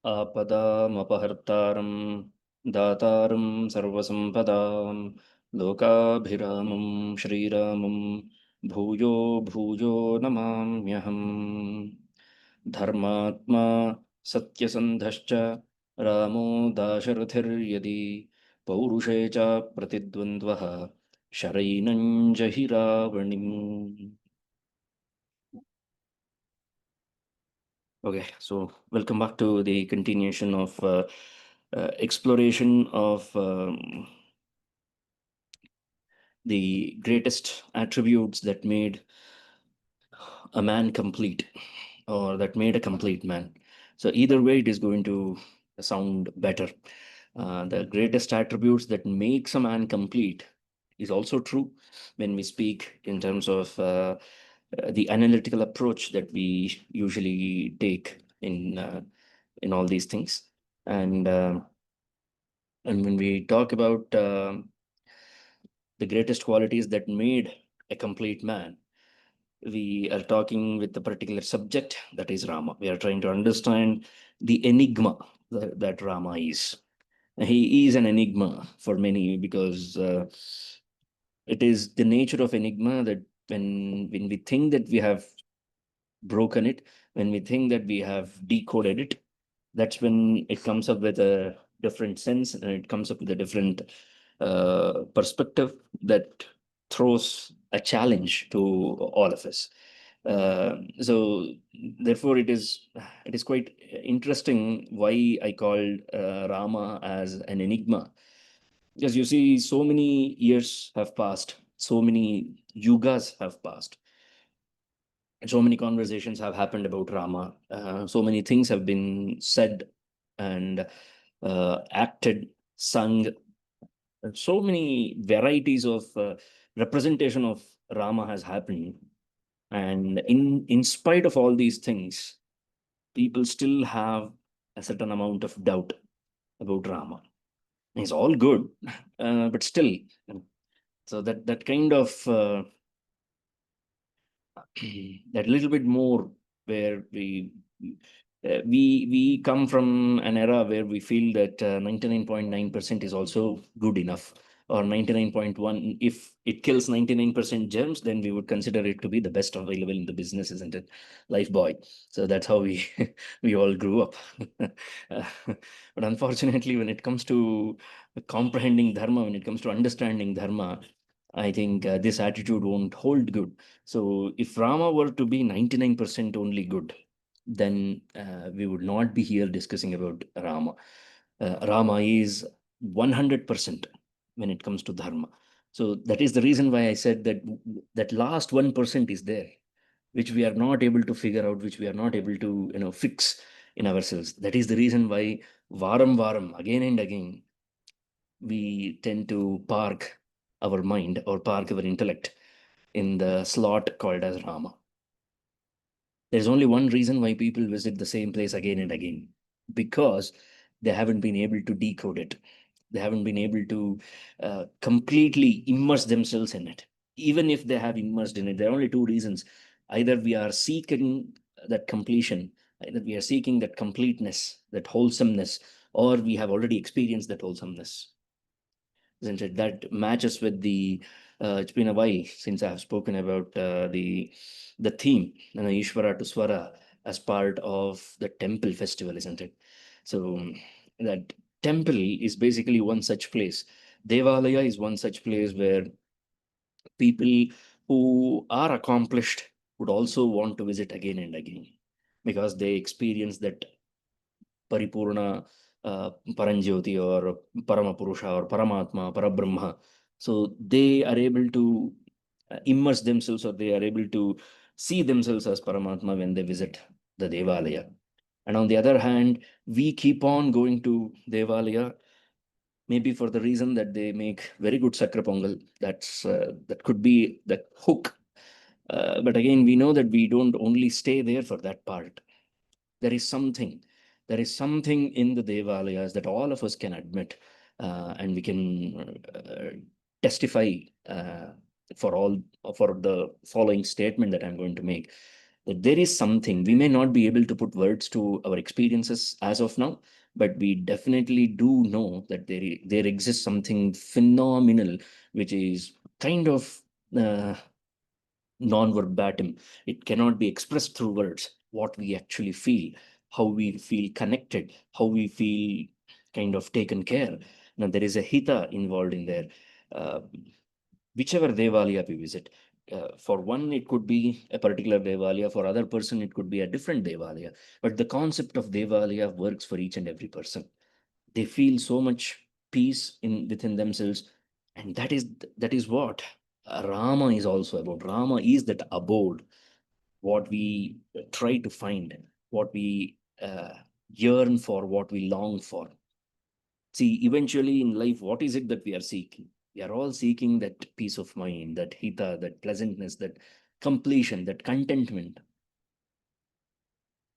आपदामपहर्तारं दातारं सर्वसम्पदां लोकाभिरामं श्रीरामं भूयो भूयो नमाम्यहम्। धर्मात्मा सत्यसन्धश्च रामो दाशरथिर्यदि पौरुषे च प्रतिद्वन्द्वः शरैनं जहि रावणिम्। Okay, so welcome back to the continuation of exploration of the greatest attributes that made a man complete, or that made a complete man. So either way, it is going to sound better. The greatest attributes that makes a man complete is also true when we speak in terms of the analytical approach that we usually take in all these things. And when we talk about the greatest qualities that made a complete man, we are talking with a particular subject, that is Rama. We are trying to understand the enigma that Rama is. He is an enigma for many because it is the nature of enigma that when we think that we have broken it, when we think that we have decoded it, that's when it comes up with a different sense, and it comes up with a different perspective that throws a challenge to all of us. So therefore it is quite interesting why I called Rama as an enigma, because you see, so many years have passed, so many yugas have passed, so many conversations have happened about Rama. So many things have been said and acted, sung. So many varieties of representation of Rama has happened. And in spite of all these things, people still have a certain amount of doubt about Rama. It's all good, but still. So that kind of that little bit more, where we come from an era where we feel that 99.9% is also good enough, or 99.1, if it kills 99% germs, then we would consider it to be the best available in the business, isn't it? Life boy. So that's how we we all grew up. But unfortunately, when it comes to comprehending dharma, when it comes to understanding dharma, I think this attitude won't hold good. So if Rama were to be 99% only good, then we would not be here discussing about Rama. Rama is 100% when it comes to dharma. So that is the reason why I said that that last 1% is there, which we are not able to figure out, which we are not able to fix in ourselves. That is the reason why varam varam, again and again, we tend to park our mind or park our intellect in the slot called as Rama. There's only one reason why people visit the same place again and again, because they haven't been able to decode it. They haven't been able to completely immerse themselves in it. Even if they have immersed in it, there are only two reasons. Either we are seeking that completion, either we are seeking that completeness, that wholesomeness, or we have already experienced that wholesomeness, isn't it? That matches with the. It's been a while since I have spoken about the theme, Iswara to Swara, as part of the temple festival, isn't it? So that temple is basically one such place. Devalaya is one such place where people who are accomplished would also want to visit again and again, because they experience that Paripurna Paranjyoti, or Paramapurusha, or Paramatma, Parabrahma. So they are able to immerse themselves, or they are able to see themselves as Paramatma when they visit the Devalaya. And on the other hand, we keep on going to Devalaya, maybe for the reason that they make very good Sakra Pongal. That could be the hook. But again, we know that we don't only stay there for that part. There is something. There is something in the Devalayas that all of us can admit, and we can testify for all for the following statement that I'm going to make. that there is something. We may not be able to put words to our experiences as of now, but we definitely do know that there exists something phenomenal, which is kind of non-verbatim. It cannot be expressed through words. What we actually feel, how we feel connected, how we feel kind of taken care. Now there is a hita involved in there. Uh, Whichever Devalaya we visit. For one, it could be a particular Devalaya. For other person, it could be a different Devalaya. But the concept of Devalaya works for each and every person. They feel so much peace in within themselves, and that is what Rama is also about. Rama is that abode, what we try to find, what we yearn for, what we long for. See, eventually in life, what is it that we are seeking? We are all seeking that peace of mind, that hita, that pleasantness, that completion, that contentment.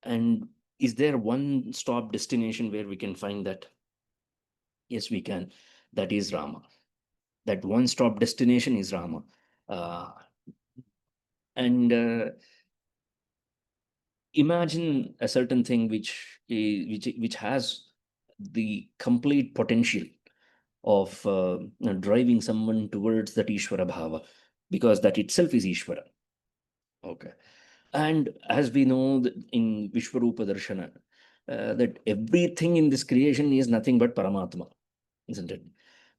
And is there one stop destination where we can find that? Yes, we can. That is Rama. That one stop destination is Rama. Uh, and Imagine a certain thing which has the complete potential of driving someone towards that Ishvara Bhava, because that itself is Ishvara. Okay. And as we know that in Vishwarupa Darshana, that everything in this creation is nothing but Paramatma, isn't it?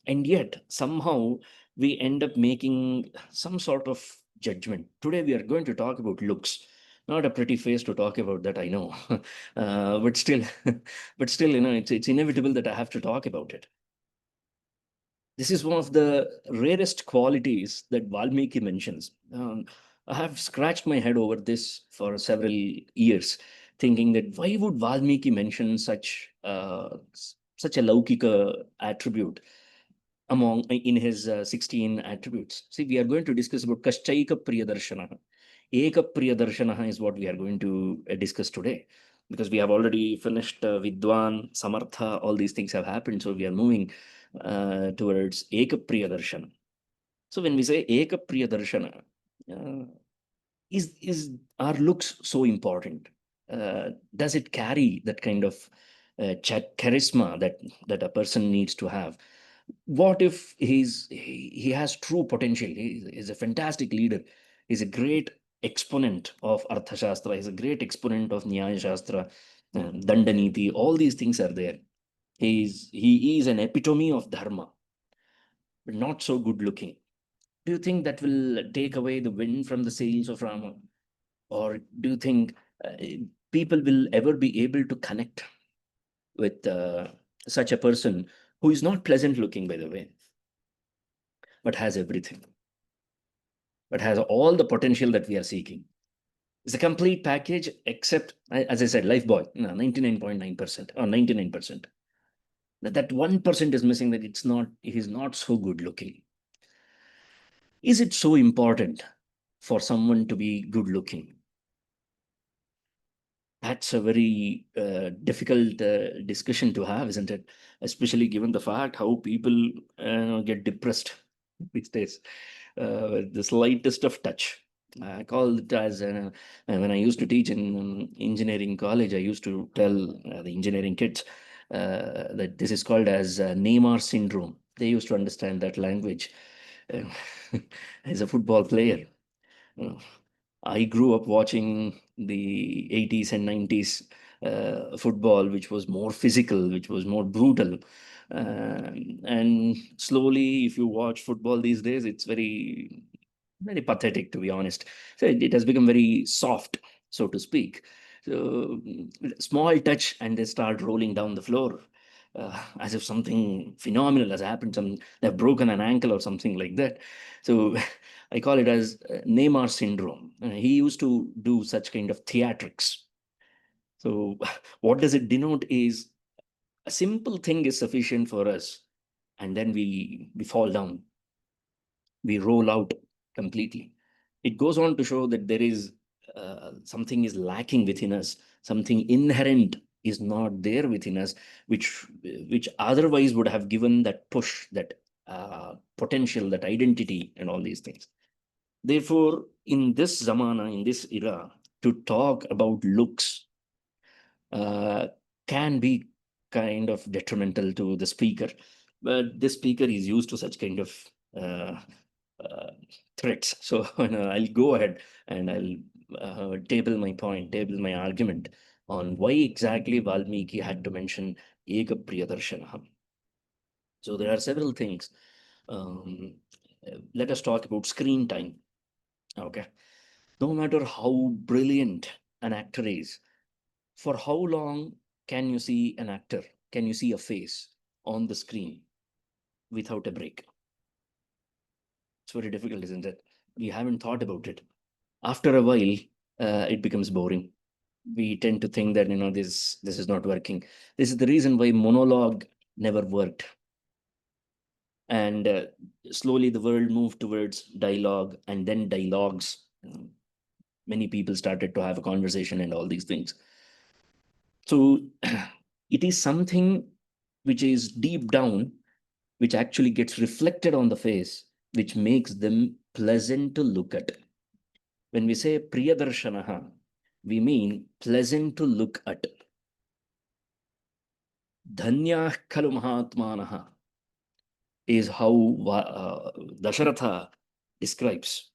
And yet, somehow, we end up making some sort of judgment. Today, we are going to talk about looks. Not a pretty face to talk about that, I know. But still, but still, it's inevitable that I have to talk about it. This is one of the rarest qualities that Valmiki mentions. I have scratched my head over this for several years, thinking that why would Valmiki mention such a Laukika attribute among in his 16 attributes? See, we are going to discuss about Kaschaika Priyadarshana. Eka Priyadarshana is what we are going to discuss today, because we have already finished Vidwan, Samartha, all these things have happened. So we are moving towards Eka Priyadarshana. So when we say Eka Priyadarshana, uh, is our looks so important? Does it carry that kind of charisma that a person needs to have? What if he has true potential? He's a fantastic leader. He's a great exponent of Arthashastra. He's a great exponent of Nyaya Shastra, Dandaniti. All these things are there. He is an epitome of Dharma, but not so good looking. Do you think that will take away the wind from the sails of Rama? Or do you think people will ever be able to connect with such a person who is not pleasant looking, by the way, but has everything, but has all the potential that we are seeking? It's a complete package, except, as I said, life boy, no, 99.9% or 99%. That 1% is missing, that he's not so good looking. Is it so important for someone to be good looking? That's a very difficult discussion to have, isn't it? Especially given the fact how people get depressed these days with the slightest of touch. I call it as when I used to teach in engineering college, I used to tell the engineering kids that this is called as Neymar syndrome. They used to understand that language. Uh, as a football player, uh, I grew up watching the 80s and 90s football, which was more physical, which was more brutal. And slowly, if you watch football these days, it's very, very pathetic, to be honest. So it has become very soft, so to speak. So small touch, and they start rolling down the floor. As if something phenomenal has happened, they've broken an ankle or something like that. So I call it as Neymar syndrome. He used to do such kind of theatrics. So what does it denote is a simple thing is sufficient for us, and then we fall down, we roll out completely. It goes on to show that there is something is lacking within us, something inherent is not there within us, which otherwise would have given that push, that potential, that identity, and all these things. Therefore, in this zamana, in this era, to talk about looks can be kind of detrimental to the speaker. But this speaker is used to such kind of uh, uh, threats. So I'll go ahead and I'll table my point, table my argument on why exactly Valmiki had to mention Eka Priyadarshana. So there are several things. Let us talk about screen time. Okay. No matter how brilliant an actor is, for how long can you see an actor? Can you see a face on the screen without a break? It's very difficult, isn't it? We haven't thought about it. After a while, it becomes boring. We tend to think that this is not working. This is the reason why monologue never worked, and slowly the world moved towards dialogue and then dialogues. Many people started to have a conversation and all these things. So it is something which is deep down, which actually gets reflected on the face, which makes them pleasant to look at. When we say Priyadarshanaha, we mean pleasant to look at. Dhanyah khalu mahatmanaha is how Dasharatha describes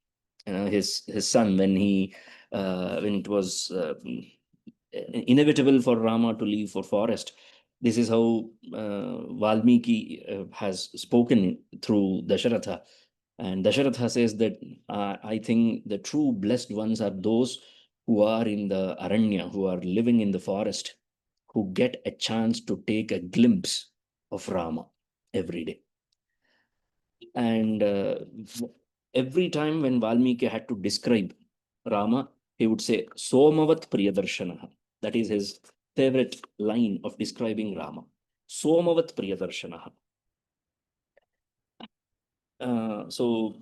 his son when it was inevitable for Rama to leave for forest. This is how Valmiki has spoken through Dasharatha. And Dasharatha says that I think the true blessed ones are those who are in the Aranya, who are living in the forest, who get a chance to take a glimpse of Rama every day. And every time when Valmiki had to describe Rama, he would say, Somavat Priyadarshana. That is his favorite line of describing Rama. Somavat Priyadarshana. So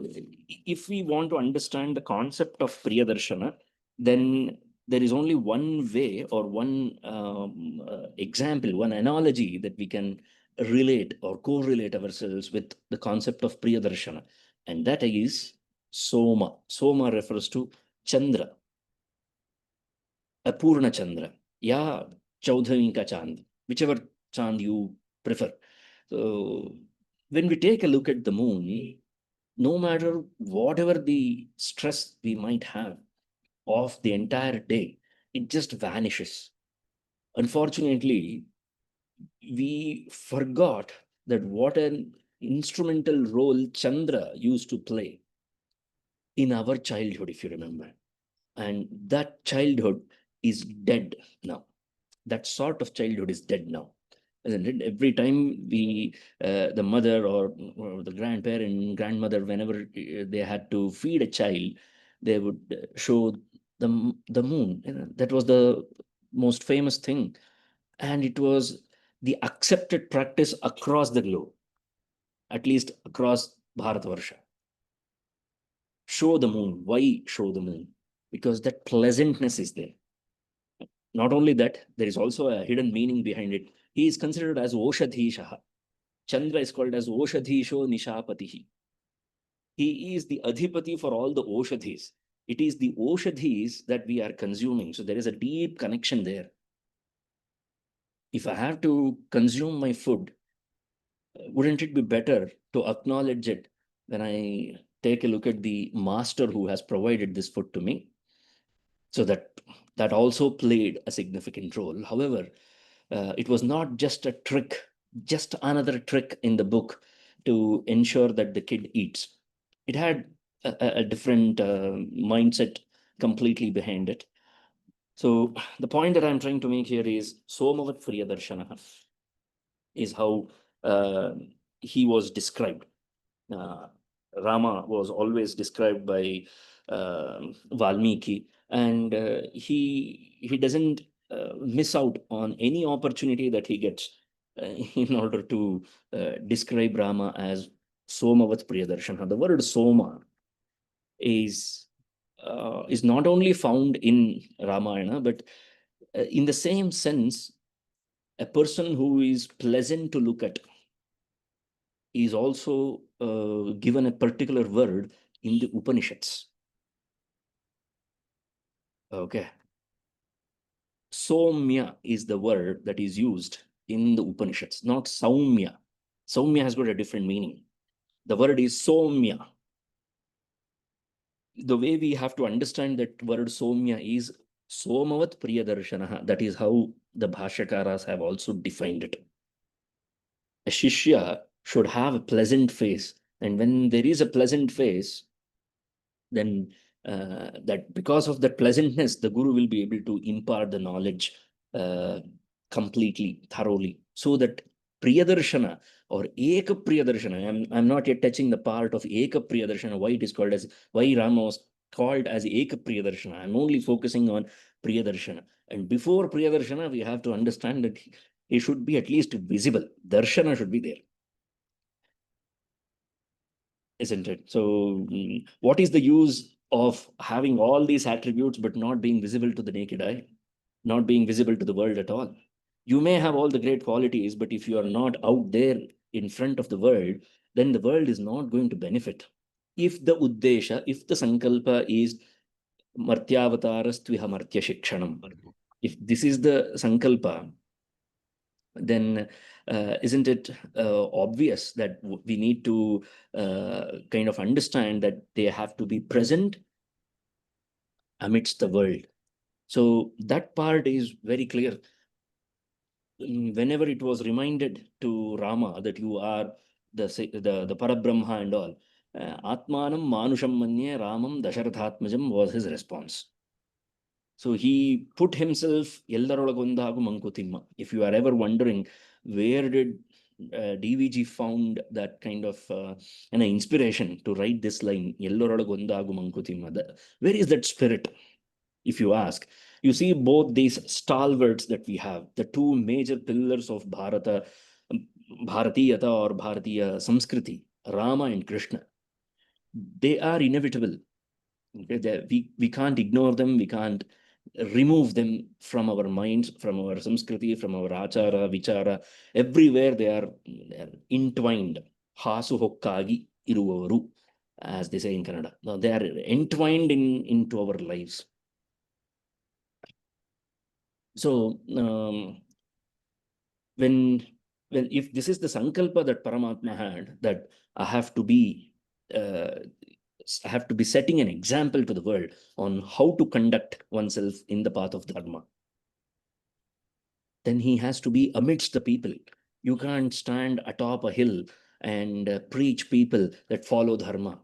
if we want to understand the concept of Priyadarshana, then there is only one way or one example, one analogy that we can relate or correlate ourselves with the concept of Priyadarshana, and that is Soma. Soma refers to Chandra, Apurna Chandra, yeah, Chaudhary ka Chand, whichever Chand you prefer. So when we take a look at the moon, no matter whatever the stress we might have of the entire day, it just vanishes. Unfortunately, we forgot that what an instrumental role Chandra used to play in our childhood, if you remember. And that childhood is dead now. That sort of childhood is dead now, isn't it? Every time the mother or the grandparent, grandmother, whenever they had to feed a child, they would show the moon. That was the most famous thing, and it was the accepted practice across the globe, at least across Bharatvarsha. Show the moon. Why show the moon? Because that pleasantness is there. Not only that, there is also a hidden meaning behind it. He is considered as Oshadhishaha. Chandra is called as Oshadhisho Nishapatihi. He is the Adhipati for all the Oshadhis. It is the Oshadhis that we are consuming. So there is a deep connection there. If I have to consume my food, wouldn't it be better to acknowledge it when I take a look at the master who has provided this food to me? So that also played a significant role. However, it was not just a trick, just another trick in the book to ensure that the kid eats. It had a different mindset completely behind it. So the point that I'm trying to make here is Somavat Priyadarshana is how he was described. Uh, Rama was always described by Valmiki, and he doesn't miss out on any opportunity that he gets in order to describe Rama as Somavat Priyadarshana. The word Soma is not only found in Ramayana, but in the same sense, a person who is pleasant to look at is also given a particular word in the Upanishads. Okay. Somya is the word that is used in the Upanishads, not Saumya. Saumya has got a different meaning. The word is Somya. The way we have to understand that word Somya is Somavat Priyadarshanaha. That is how the Bhashakaras have also defined it. A Shishya should have a pleasant face. And when there is a pleasant face, then that because of that pleasantness, the guru will be able to impart the knowledge uh, completely, thoroughly, so that Priyadarshana or Eka Priyadarshana, I'm not yet touching the part of Eka Priyadarshana, why it is called as, why Rama was called as Eka Priyadarshana. I'm only focusing on Priyadarshana. And before Priyadarshana, we have to understand that he should be at least visible. Darshana should be there, isn't it? So, what is the use of having all these attributes but not being visible to the naked eye, not being visible to the world at all? You may have all the great qualities, but if you are not out there in front of the world, then the world is not going to benefit. If the Uddesha, if the Sankalpa is Martyavataras Martya Shikshanam, if this is the Sankalpa, then isn't it obvious that we need to kind of understand that they have to be present amidst the world? So that part is very clear. Whenever it was reminded to Rama that you are the Parabrahma and all, Atmanam Manusham Manye Ramam Dasharathatmajam was his response. So he put himself Ellarolagundagu Mankutimma. If you are ever wondering where did DVG found that kind of an inspiration to write this line, Ellarolagundagu Mankutimma, where is that spirit? If you ask, you see both these stalwarts that we have, the two major pillars of Bharatiyata or Bharatiya Samskriti, Rama and Krishna. They are inevitable. Okay? We can't ignore them. We can't remove them from our minds, from our Samskriti, from our Achara, Vichara. Everywhere they are entwined. Hasu hokkagi iruvaru, as they say in Kannada. Now, they are entwined into our lives. So, when if this is the sankalpa that Paramatma had, that I have to be setting an example to the world on how to conduct oneself in the path of dharma, then he has to be amidst the people. You can't stand atop a hill and preach people that follow dharma.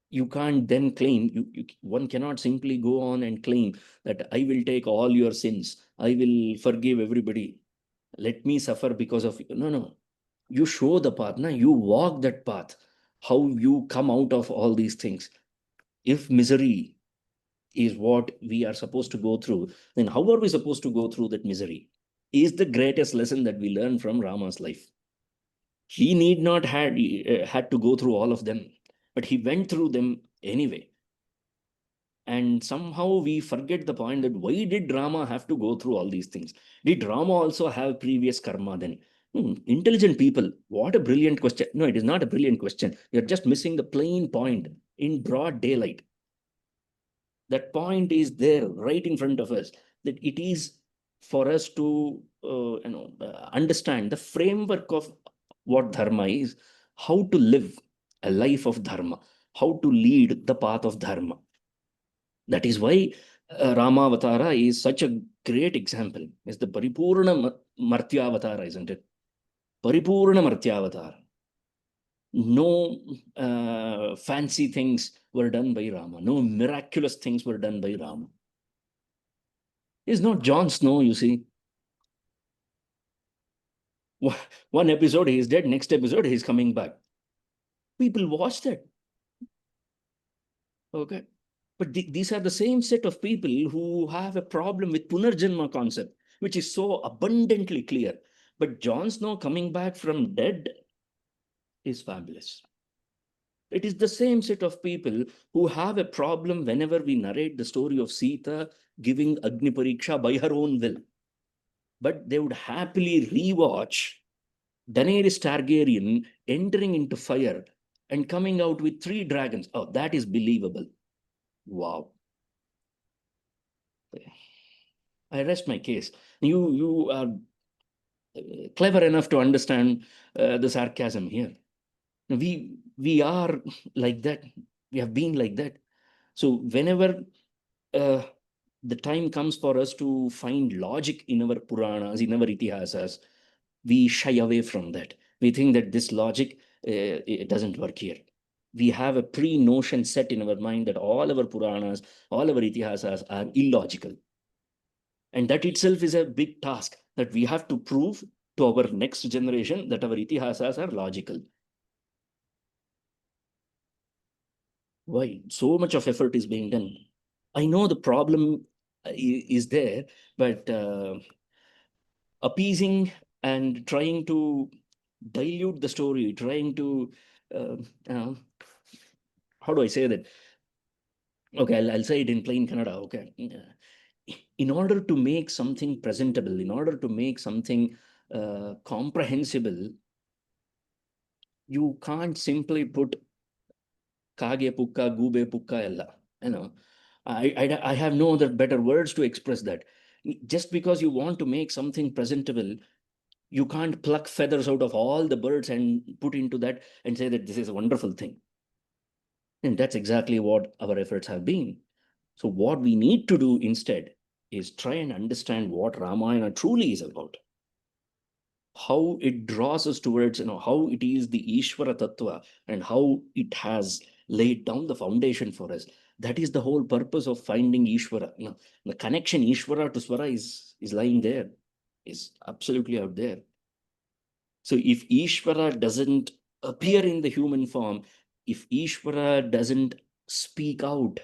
You can't then claim, one cannot simply go on and claim that I will take all your sins, I will forgive everybody, let me suffer because of you. No, no. You show the path, na? You walk that path, how you come out of all these things. If misery is what we are supposed to go through, then how are we supposed to go through that misery? Is the greatest lesson that we learn from Rama's life. He need not had to go through all of them, but he went through them anyway. And somehow we forget the point that why did Rama have to go through all these things? Did Rama also have previous karma then? Intelligent people, what a brilliant question. No, it is not a brilliant question. You're just missing the plain point in broad daylight. That point is there right in front of us, that it is for us to understand the framework of what dharma is, how to live a life of dharma, how to lead the path of dharma. That is why Ramavatara is such a great example. It's the Paripurna Martyavatara, isn't it? Paripurna Martyavatara. No fancy things were done by Rama. No miraculous things were done by Rama. He's not Jon Snow, you see. One episode he is dead, next episode he's coming back. People watch that. Okay. But these are the same set of people who have a problem with Punarjanma concept, which is so abundantly clear. But Jon Snow coming back from dead is fabulous. It is the same set of people who have a problem whenever we narrate the story of Sita giving Agni Pariksha by her own will. But they would happily rewatch Daenerys Targaryen entering into fire and coming out with 3 dragons. Oh, that is believable. Wow. I rest my case. You are clever enough to understand the sarcasm here. We are like that. We have been like that. So whenever uh, the time comes for us to find logic in our Puranas, in our Itihasas, we shy away from that. We think that this logic it doesn't work here. We have a pre-notion set in our mind that all our Puranas, all our Itihasas are illogical. And that itself is a big task that we have to prove to our next generation that our Itihasas are logical. Why? So much of effort is being done. I know the problem is there, but appeasing and trying to dilute the story, trying to, uh, uh, how do I say that? Okay, I'll say it in plain Kannada. Okay. In order to make something presentable, in order to make something comprehensible, you can't simply put kage pukka, gube pukka ella. You know, I have no other better words to express that. Just because you want to make something presentable, you can't pluck feathers out of all the birds and put into that and say that this is a wonderful thing. And that's exactly what our efforts have been. So what we need to do instead is try and understand what Ramayana truly is about, how it draws us towards, how it is the Ishvara Tattva and how it has laid down the foundation for us. That is the whole purpose of finding Ishvara. The connection Ishvara to Swara is lying there, is absolutely out there. So if Ishvara doesn't appear in the human form, if Ishvara doesn't speak out,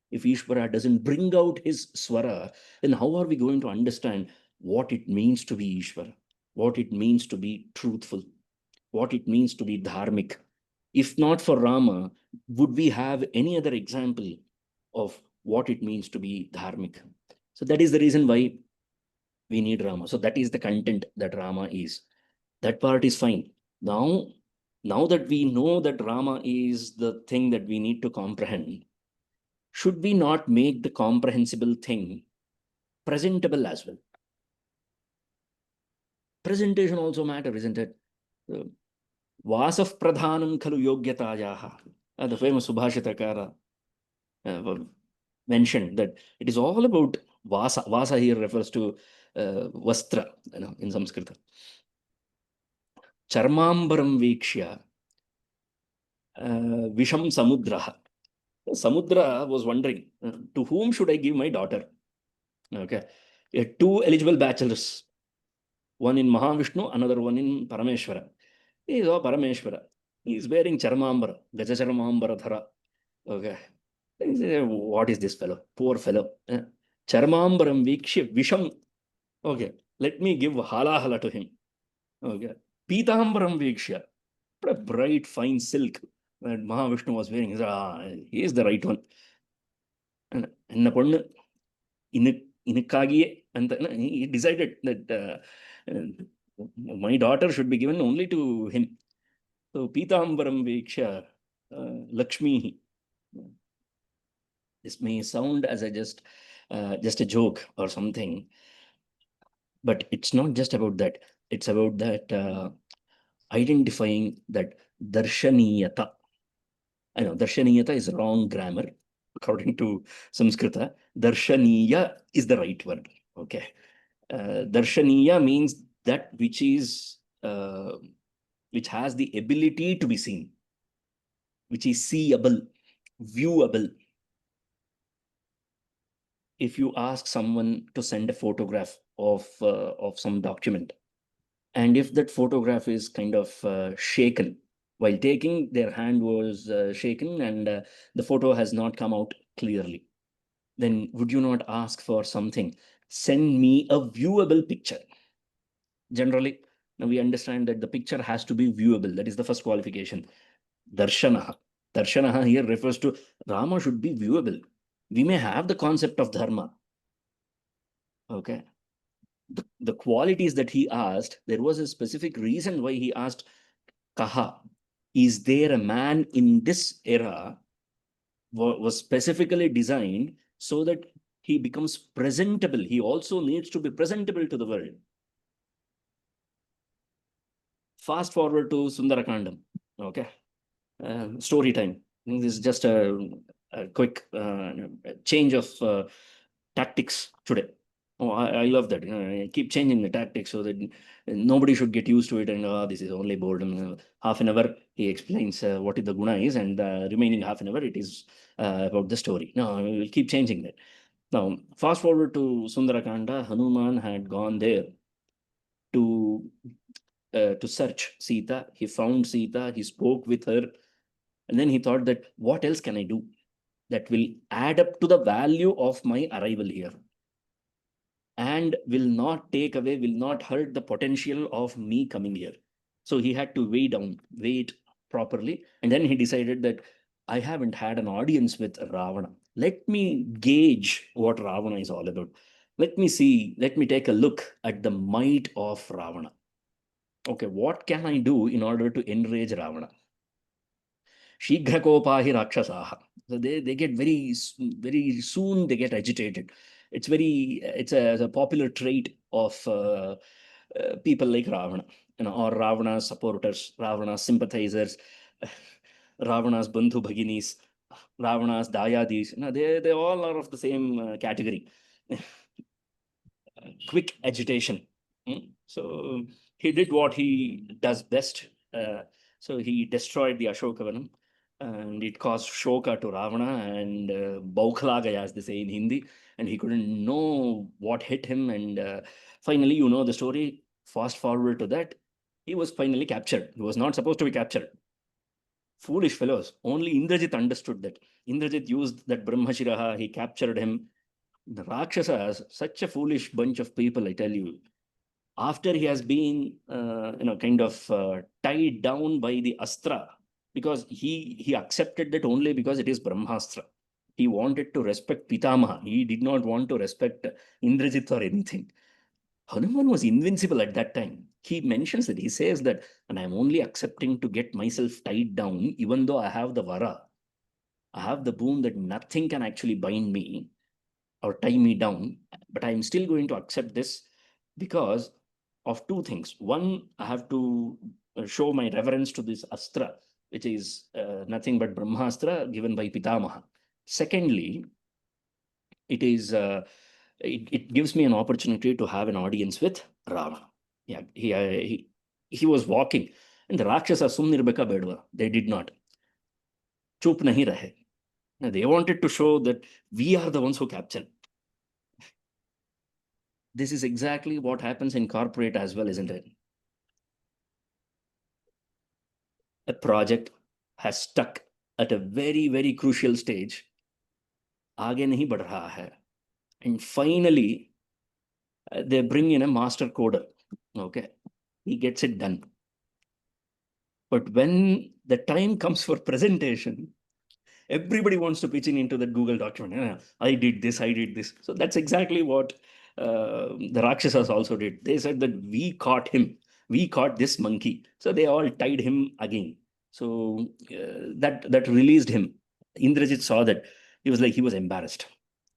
if Ishvara doesn't bring out his Swara, then how are we going to understand what it means to be Ishvara, what it means to be truthful, what it means to be dharmic? If not for Rama, would we have any other example of what it means to be dharmic? So that is the reason why we need Rama. So that is the content that Rama is. That part is fine. Now that we know that Rama is the thing that we need to comprehend, should we not make the comprehensible thing presentable as well? Presentation also matter, isn't it? Vasaf pradhanam khalu yogyatayaha. The famous Subhashitakara mentioned that it is all about vasa. Vasa here refers to vastra, in Sanskrit. Charmambaram vikshya visham samudraha. Samudra was wondering, to whom should I give my daughter? Okay. Two eligible bachelors, one in Mahavishnu, another one in Parameshwara. He is all Parameshwara. He is wearing Charmambara, Gajacharmambara Dhara. Okay. He said, what is this fellow? Poor fellow. Charmambaram Vikshya Visham. Okay. Let me give Halahala to him. Okay. Pitambaram Vikshya. What a bright, fine silk that Mahavishnu was wearing. He is the right one. என்ன பொண்ணு இனுக்காகியே அந்த he decided that my daughter should be given only to him. So Pitambaram Viksha Lakshmi. This may sound as just a joke or something, but it's not just about that. It's about that identifying that darshaniyata. I know darshaniyata is wrong grammar according to Sanskrita. Darshaniya is the right word. Okay. Darshaniya means that which has the ability to be seen, which is seeable, viewable. If you ask someone to send a photograph of some document, and if that photograph is kind of shaken while taking, their hand was shaken, and the photo has not come out clearly, then would you not ask for something? Send me a viewable picture. Generally, now we understand that the picture has to be viewable. That is the first qualification. Darshanaha. Darshanaha here refers to Rama should be viewable. We may have the concept of dharma. Okay. The qualities that he asked, there was a specific reason why he asked Kaha. Is there a man in this era was specifically designed so that he becomes presentable. He also needs to be presentable to the world. Fast forward to Sundarakandam. Okay. Story time. This is just a quick change of tactics today. Oh, I love that. I keep changing the tactics so that nobody should get used to it. And this is only boredom. Half an hour he explains what the guna is, and the remaining half an hour it is about the story. No, we will keep changing that. Now, fast forward to Sundarakanda. Hanuman had gone there to search Sita. He found Sita. He spoke with her, and then he thought that what else can I do that will add up to the value of my arrival here, and will not take away, will not hurt the potential of me coming here. So he had to wait properly. And then he decided that I haven't had an audience with Ravana. Let me gauge what Ravana is all about. Let me take a look at the might of Ravana. Okay, what can I do in order to enrage Ravana? Shighrakopahi Rakshasaha. So they get very soon they get agitated. It's a popular trait of people like Ravana, or Ravana's supporters, Ravana's sympathizers, Ravana's Bandhu Bhaginis, Ravana's Dayadis. They all are of the same category. Quick agitation. So he did what he does best. So he destroyed the Ashokavanam, and it caused shoka to Ravana and Bauklagaya, as they say in Hindi, and he couldn't know what hit him. And finally, you know the story. Fast forward to that, he was finally captured. He was not supposed to be captured. Foolish fellows. Only Indrajit understood that. Indrajit used that Brahmashiraha, he captured him. The Rakshasas, such a foolish bunch of people, I tell you. After he has been, kind of tied down by the Astra, because he accepted that only because it is Brahmastra. He wanted to respect Pitamaha. He did not want to respect Indrajit or anything. Hanuman was invincible at that time. He mentions that, he says that, and I'm only accepting to get myself tied down, even though I have the Vara. I have the boon that nothing can actually bind me or tie me down, but I'm still going to accept this because of two things. One, I have to show my reverence to this Astra, which is nothing but Brahmastra given by Pitamaha. Secondly, it gives me an opportunity to have an audience with Ravana. Yeah, he was walking, and the Rakshasa sum nirbeka bedva. They did not. Chup nahi rahe. They wanted to show that we are the ones who captured. This is exactly what happens in corporate as well, isn't it? A project has stuck at a very, very crucial stage. आगे नहीं बढ़ रहा है. And finally, they bring in a master coder. Okay. He gets it done. But when the time comes for presentation, everybody wants to pitch in into that Google document. I did this. So that's exactly what the Rakshasas also did. They said that we caught him. We caught this monkey. So they all tied him again. So that released him. Indrajit saw that. He was embarrassed.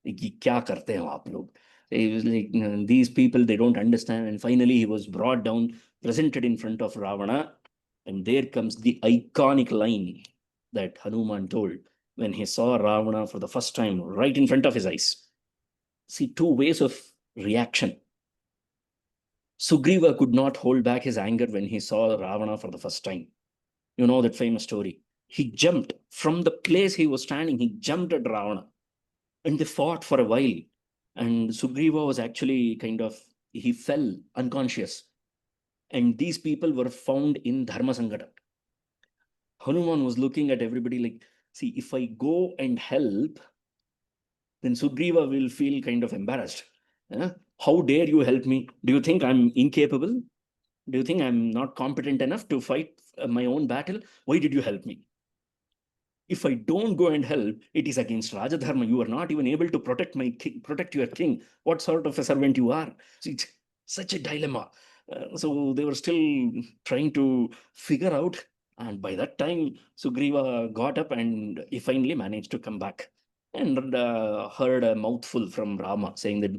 Like, "Kya karte ho aap log?" He was like, these people, they don't understand. And finally, he was brought down, presented in front of Ravana. And there comes the iconic line that Hanuman told when he saw Ravana for the first time right in front of his eyes. See, two ways of reaction. Sugriva could not hold back his anger when he saw Ravana for the first time. You know that famous story. He jumped from the place he was standing, he jumped at Ravana, and they fought for a while. And Sugriva was actually he fell unconscious. And these people were found in Dharma Sangata. Hanuman was looking at everybody like, see, if I go and help, then Sugriva will feel kind of embarrassed. How dare you help me? Do you think I'm incapable? Do you think I'm not competent enough to fight my own battle? Why did you help me? If I don't go and help, it is against Rajadharma. You are not even able to protect my king, protect your king. What sort of a servant you are? So it's such a dilemma. So they were still trying to figure out, And by that time, Sugriva got up and he finally managed to come back and heard a mouthful from Rama saying that,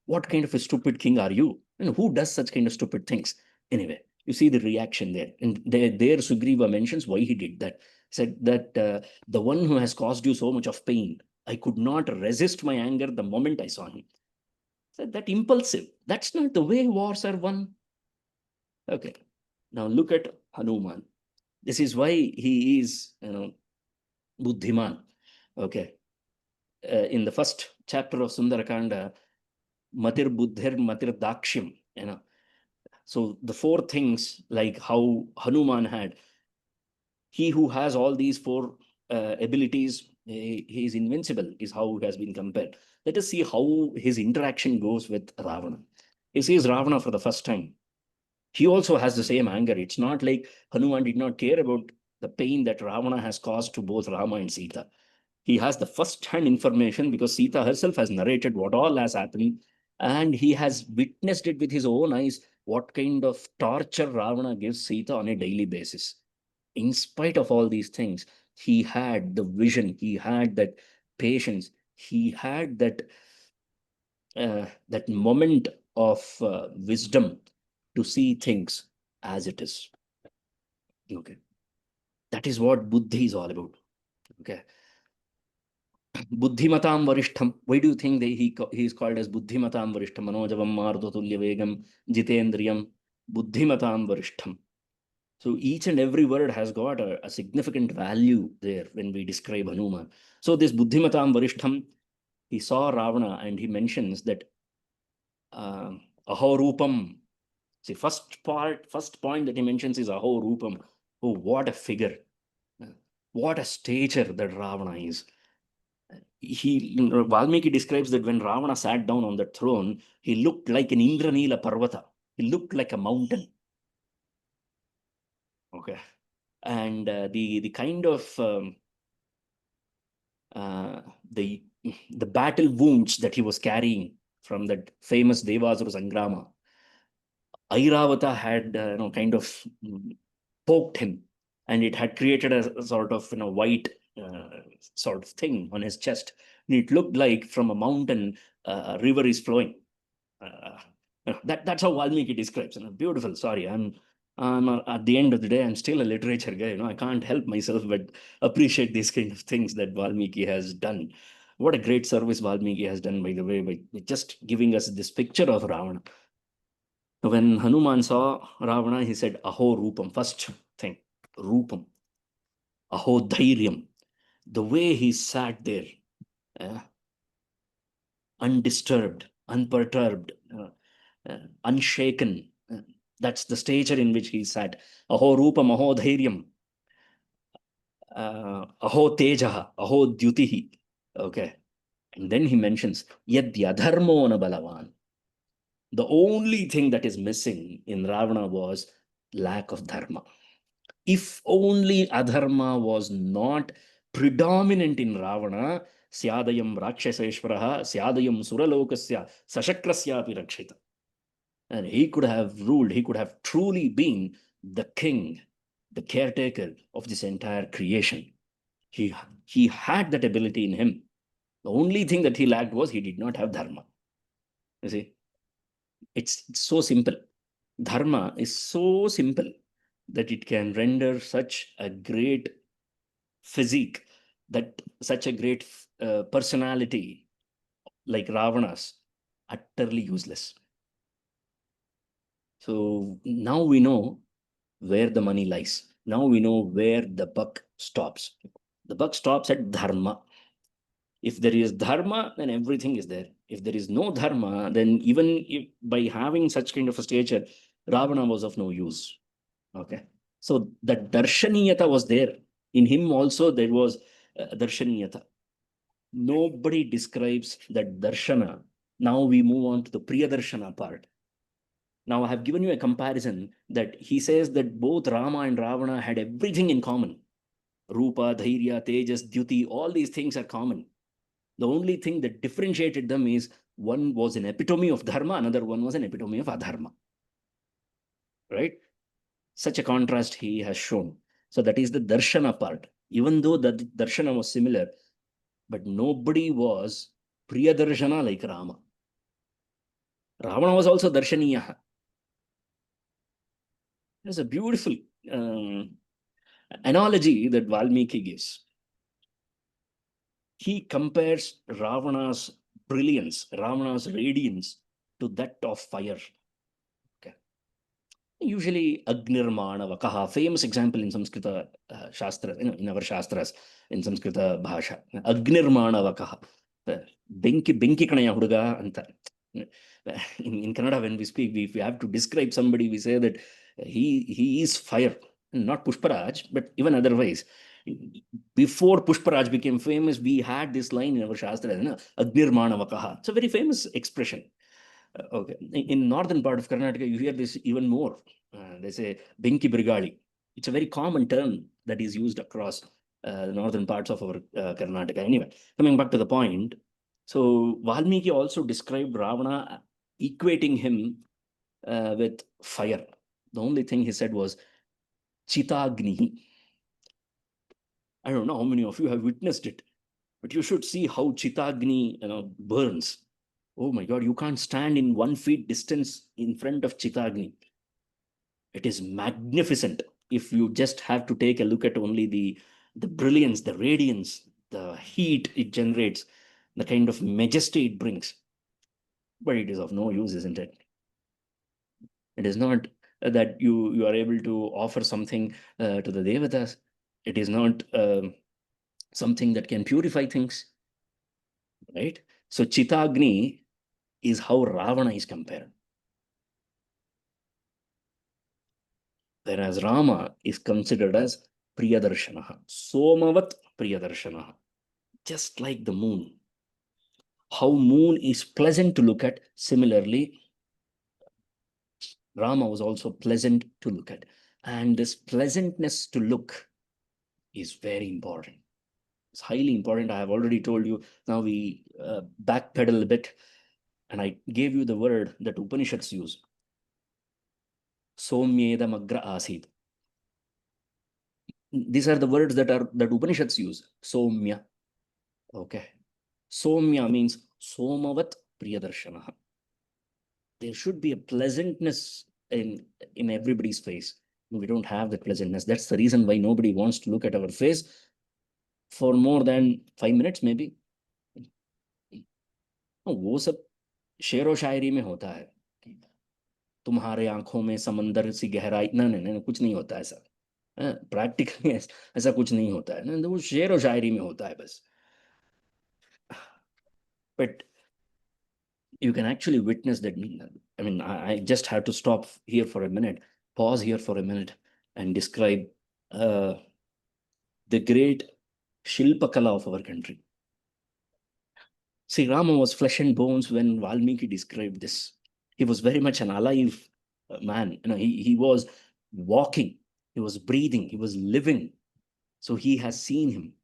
what kind of a stupid king are you? And who does such kind of stupid things? Anyway, you see the reaction there. And there Sugriva mentions why he did that. Said that the one who has caused you so much of pain, I could not resist my anger the moment I saw him. Said that impulsive. That's not the way wars are won. Okay. Now look at Hanuman. This is why he is, Buddhiman. Okay. In the first chapter of Sundarakanda, Matir Buddhir Matir Dakshim, So the four things, like how Hanuman had, he who has all these four abilities, he is invincible, is how he has been compared. Let us see how his interaction goes with Ravana. He sees Ravana for the first time. He also has the same anger. It's not like Hanuman did not care about the pain that Ravana has caused to both Rama and Sita. He has the first-hand information because Sita herself has narrated what all has happened, and he has witnessed it with his own eyes, what kind of torture Ravana gives Sita on a daily basis. In spite of all these things, he had the vision, he had that patience, he had that moment of wisdom to see things as it is. Okay, that is what buddhi is all about. Okay, buddhimatam varishtham. Why do you think he is called as buddhimatam varishtham? Manojavam mardotulya vegam jitendriyam buddhimatam varishtham. So each and every word has got a significant value there when we describe Hanuman. So this buddhimatam varishtham, he saw Ravana and he mentions that ahorupam. See, first point that he mentions is ahorupam. Oh, what a figure! What a stature that Ravana is. Valmiki describes that when Ravana sat down on the throne, he looked like an Indranila Parvata. He looked like a mountain. Okay, and the kind of uh, the the battle wounds that he was carrying from that famous Devasura Sangrama, Airavata had kind of poked him, and it had created a sort of white sort of thing on his chest. And it looked like from a mountain, a river is flowing. Uh, that's how Valmiki describes. Beautiful. Sorry, I'm at the end of the day, I'm still a literature guy. I can't help myself but appreciate these kind of things that Valmiki has done. What a great service Valmiki has done, by the way, by just giving us this picture of Ravana. When Hanuman saw Ravana, he said, Aho Rupam. First thing, Rupam. Aho Dhairyam. The way he sat there, uh, undisturbed, unperturbed, unshaken. That's the stature in which he sat. Aho Rupam, Aho Dhairyam. Aho Tejaha, Aho Dyutihi. Okay. And then he mentions, Yad Yadharmo na Balavan. The only thing that is missing in Ravana was lack of dharma. If only adharma was not predominant in Ravana, Syadayam Rakshaseshwaraha, Syadayam Suralokasya, Sashakrasyapi Rakshita. And he could have ruled, he could have truly been the king, the caretaker of this entire creation. He had that ability in him. The only thing that he lacked was he did not have dharma. You see, it's so simple. Dharma is so simple that it can render such a great physique, that such a great personality like Ravana's utterly useless. So now we know where the money lies. Now we know where the buck stops. The buck stops at dharma. If there is dharma, then everything is there. If there is no dharma, then even if by having such kind of a stature, Ravana was of no use. Okay. So that darshaniyata was there. In him also there was darshaniyata. Nobody describes that darshana. Now we move on to the priyadarshana part. Now I have given you a comparison that he says that both Rama and Ravana had everything in common. Rupa, Dhairya, Tejas, Dyuti, all these things are common. The only thing that differentiated them is one was an epitome of dharma, another one was an epitome of adharma. Right? Such a contrast he has shown. So that is the darshana part. Even though the darshana was similar, but nobody was priya darshana like Rama. Ravana was also darshaniya. There's a beautiful analogy that Valmiki gives. He compares Ravana's brilliance, Ravana's radiance to that of fire. Okay. Usually Agnirmana Vakaha, famous example in Samskrita Shastra, in our Shastras, in Samskrita Bhasha. Agnirmana Vakaha. Benki Kanaya Huduga Anta. In Kannada, when we speak, if we have to describe somebody, we say that he is fire. Not Pushparaj, but even otherwise. Before Pushparaj became famous, we had this line in our Shastra, Agnirmana Vakaha. It's a very famous expression. Okay. In northern part of Karnataka, you hear this even more. They say Benki Brigali. It's a very common term that is used across the northern parts of our Karnataka. Anyway, coming back to the point. So Valmiki also described Ravana, equating him with fire. The only thing he said was Chitagni. I don't know how many of you have witnessed it, but you should see how Chitagni burns. Oh my God, you can't stand in 1 feet distance in front of Chitagni. It is magnificent. If you just have to take a look at only the brilliance, the radiance, the heat it generates, the kind of majesty it brings. But it is of no use, isn't it? It is not that you are able to offer something to the Devatas. It is not something that can purify things, right? So Chitagni is how Ravana is compared. Whereas Rama is considered as Priyadarshanaha, Somavat Priyadarshanaha, just like the moon. How moon is pleasant to look at, similarly, Rama was also pleasant to look at. And this pleasantness to look is very important. It's highly important. I have already told you. Now we backpedal a bit, and I gave you the word that Upanishads use. Somyedam agra asid. These are the words that Upanishads use. Somya. Okay. Somya means Somavat Priyadarshanaha. There should be a pleasantness in everybody's face. We don't have that pleasantness. That's the reason why nobody wants to look at our face for more than 5 minutes, maybe. वो सब शेरो शायरी में होता है. तुम्हारे आंखों में समंदर सी गहराई. ना ना कुछ नहीं होता ऐसा. प्रैक्टिकली ऐसा कुछ नहीं होता है ना. वो शेर और शायरी में होता है बस. But you can actually witness that. I mean, I just have to stop here for a minute, pause here for a minute, and describe the great Shilpakala of our country. See, Rama was flesh and bones when Valmiki described this. He was very much an alive man. He was walking, he was breathing, he was living. So he has seen him.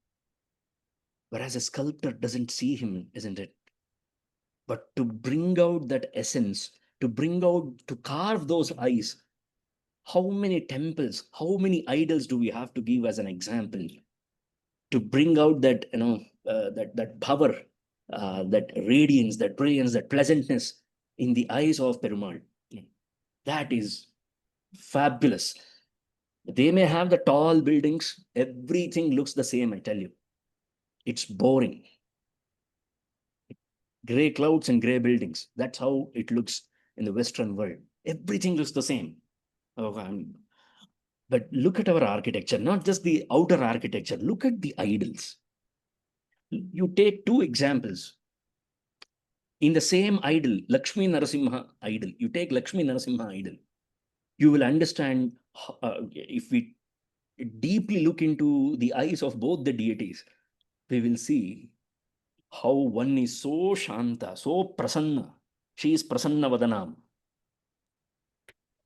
Whereas a sculptor doesn't see him, isn't it? But to bring out that essence, to carve those eyes, how many temples, how many idols do we have to give as an example to bring out that, that power, that radiance, that brilliance, that pleasantness in the eyes of Perumal? That is fabulous. They may have the tall buildings, everything looks the same, I tell you. It's boring. Gray clouds and gray buildings. That's how it looks in the Western world. Everything looks the same. But look at our architecture, not just the outer architecture. Look at the idols. You take 2 examples. In the same idol, Lakshmi Narasimha idol, you take Lakshmi Narasimha idol, you will understand, if we deeply look into the eyes of both the deities, we will see how one is so Shanta, so Prasanna. She is Prasanna Vadanam.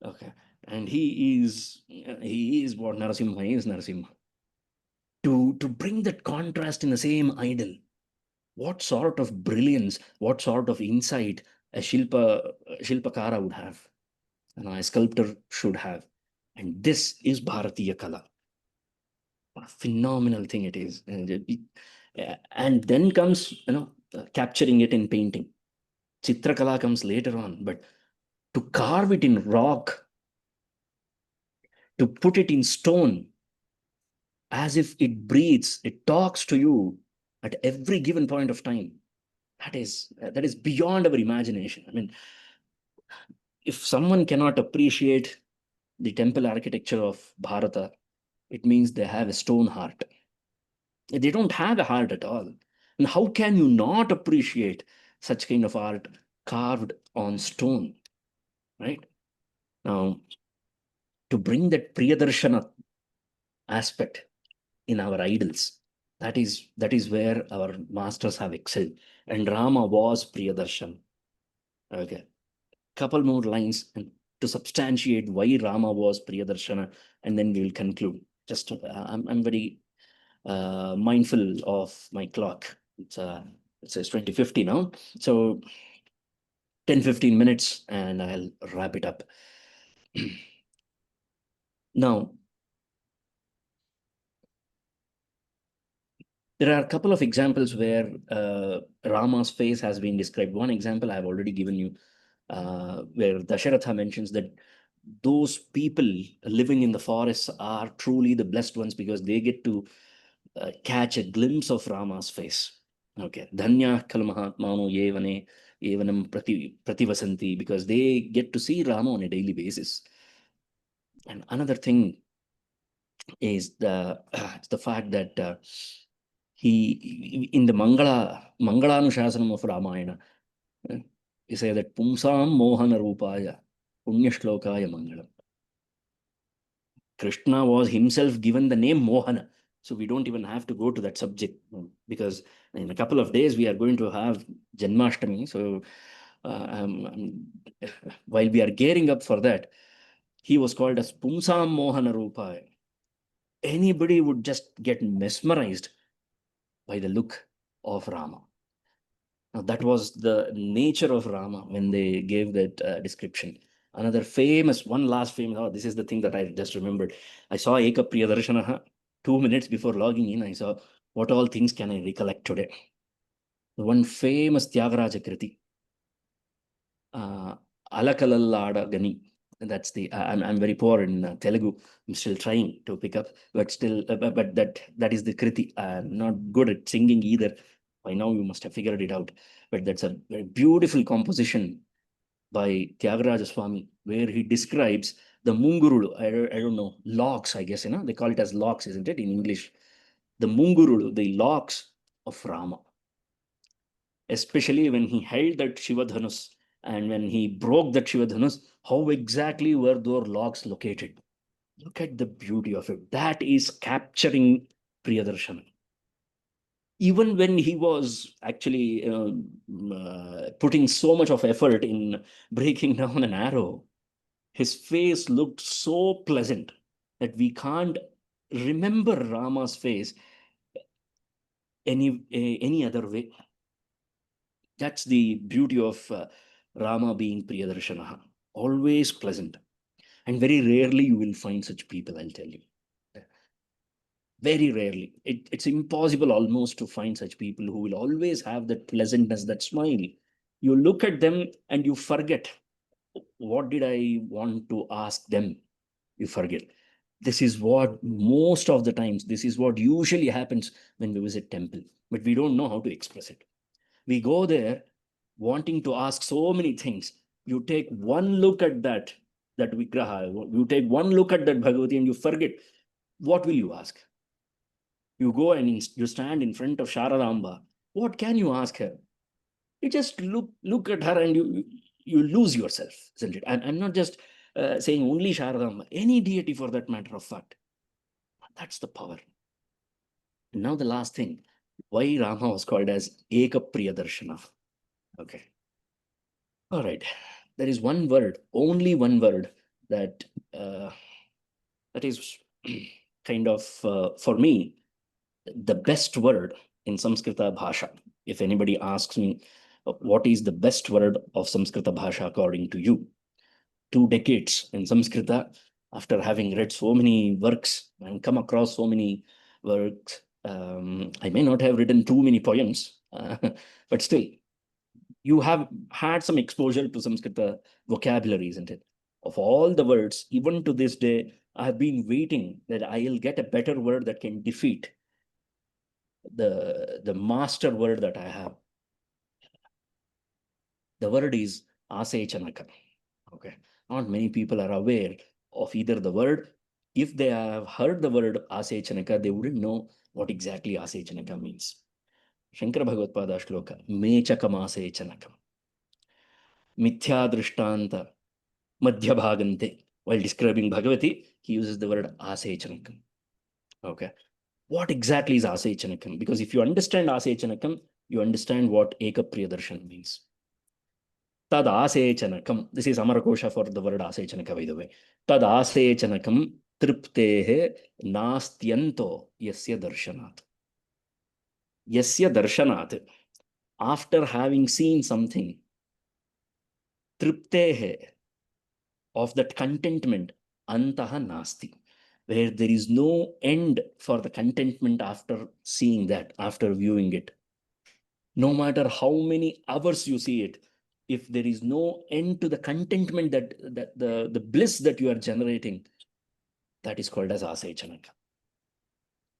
Okay. And he is what Narasimha is, Narasimha. To bring that contrast in the same idol, what sort of brilliance, what sort of insight a Shilpakara would have, a sculptor should have. And this is Bharatiya Kala. What a phenomenal thing it is. And then comes, capturing it in painting. Chitrakala comes later on, but to carve it in rock, to put it in stone, as if it breathes, it talks to you at every given point of time. That is beyond our imagination. I mean, if someone cannot appreciate the temple architecture of Bharata, it means they have a stone heart. They don't have a heart at all. And how can you not appreciate such kind of art carved on stone, right? Now, to bring that Priyadarshana aspect in our idols, that is where our masters have excelled. And Rama was Priyadarshan. Okay. Couple more lines to substantiate why Rama was Priyadarshana, and then we will conclude. Just I'm very mindful of my clock. It says 2050 now. So 10-15 minutes and I'll wrap it up. Now, there are a couple of examples where Rama's face has been described. One example I've already given you, where Dasharatha mentions that those people living in the forests are truly the blessed ones because they get to catch a glimpse of Rama's face. Okay, Dhanya Kal Mahatmano Yevane Evanam Prativasanti, because they get to see Rama on a daily basis. And another thing is the fact that he in the Mangalanushasanam of Ramayana, he say that Pumsam Mohana Rupaya Punyashlokaya Mangalam. Krishna was himself given the name Mohana. So we don't even have to go to that subject, because in a couple of days we are going to have Janmashtami. So while we are gearing up for that, he was called as Pumsam Mohana Rupaya. Anybody would just get mesmerized by the look of Rama. Now, that was the nature of Rama when they gave that description. Another famous, one last famous, this is the thing that I just remembered. I saw Eka Priyadarshanaha 2 minutes before logging in. I saw what all things can I recollect today. The one famous Tyagaraja Kriti, Alakalallada Gani. That's the I'm very poor in Telugu. I'm still trying to pick up, but still, but that is the Kriti. I'm not good at singing either. By now you must have figured it out. But that's a very beautiful composition by Tyagaraja Swami, where he describes the Mungurulu. I don't know, locks, I guess, they call it as locks, isn't it, in English? The Mungurulu, the locks of Rama, especially when he held that Shivadhanus and when he broke that Shivadhanus, how exactly were those locks located? Look at the beauty of it. That is capturing Priyadarshana. Even when he was actually putting so much of effort in breaking down an arrow, his face looked so pleasant that we can't remember Rama's face any other way. That's the beauty of Rama being Priyadarshana, always pleasant. And very rarely you will find such people, I'll tell you. Very rarely. It's impossible almost to find such people who will always have that pleasantness, that smile. You look at them and you forget, what did I want to ask them? You forget. This is what most of the times, this is what usually happens when we visit temple, but we don't know how to express it. We go there wanting to ask so many things. You take one look at that Vigraha, you take one look at that Bhagavati and you forget. What will you ask? You go and you stand in front of Sharadamba. What can you ask her? You just look at her and you lose yourself, isn't it? I'm not just saying only Sharadamba, any deity for that matter of fact. That's the power. Now the last thing, why Rama was called as Eka Priyadarshana. Okay. All right. There is one word, only one word that that is kind of for me the best word in Samskrita Bhasha. If anybody asks me what is the best word of Samskrita Bhasha according to you, 2 decades in Samskrita, after having read so many works and come across so many works. I may not have written too many poems, but still, you have had some exposure to Sanskrita vocabulary, isn't it? Of all the words, even to this day, I've been waiting that I'll get a better word that can defeat the master word that I have. The word is asechanaka. Okay. Not many people are aware of either the word. If they have heard the word asechanaka, they wouldn't know what exactly asechanaka means. Shankara Bhagavad Shloka, Mechakam asechanakam. Mithya drishtanta madhyabhagante. While describing Bhagavati, he uses the word asechanakam. Okay. What exactly is asechanakam? Because if you understand asechanakam, you understand what ekapriyadarshan means. Tad asechanakam. This is Amarakosha for the word asechanaka, by the way. Tad asechanakam triptehe nastyanto yasya darshanat. Yasya darshanat. After having seen something, triptehe, of that contentment, antaha nasti, where there is no end for the contentment after seeing that, after viewing it. No matter how many hours you see it, if there is no end to the contentment that the bliss that you are generating, that is called as asechanaka.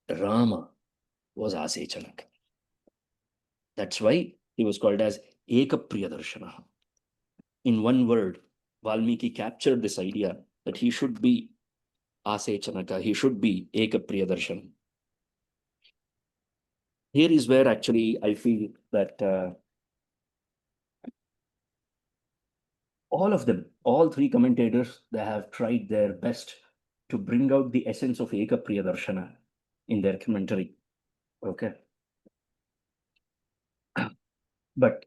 Rama was asechanaka. That's why he was called as ekapriyadarshana. In one word, Valmiki captured this idea that he should be asechanaka, he should be ekapriyadarshana. Here is where actually I feel that all of them, all three commentators, they have tried their best to bring out the essence of Eka Priyadarshana in their commentary. Okay. But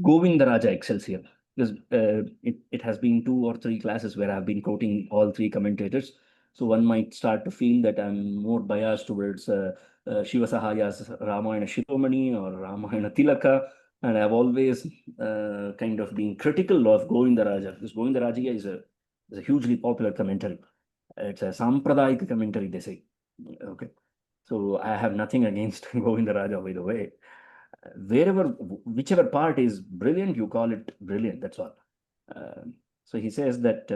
Govindaraja excels here because it has been 2 or 3 classes where I've been quoting all three commentators. So one might start to feel that I'm more biased towards Shiva Sahaya's Ramayana Shiromani or Ramayana Tilaka. And I've always kind of been critical of Govindaraja because Govindaraja is a hugely popular commentary. It's a Sampradayika commentary, they say. Okay. So I have nothing against Govindaraja, by the way. Wherever, whichever part is brilliant, you call it brilliant. That's all. So he says that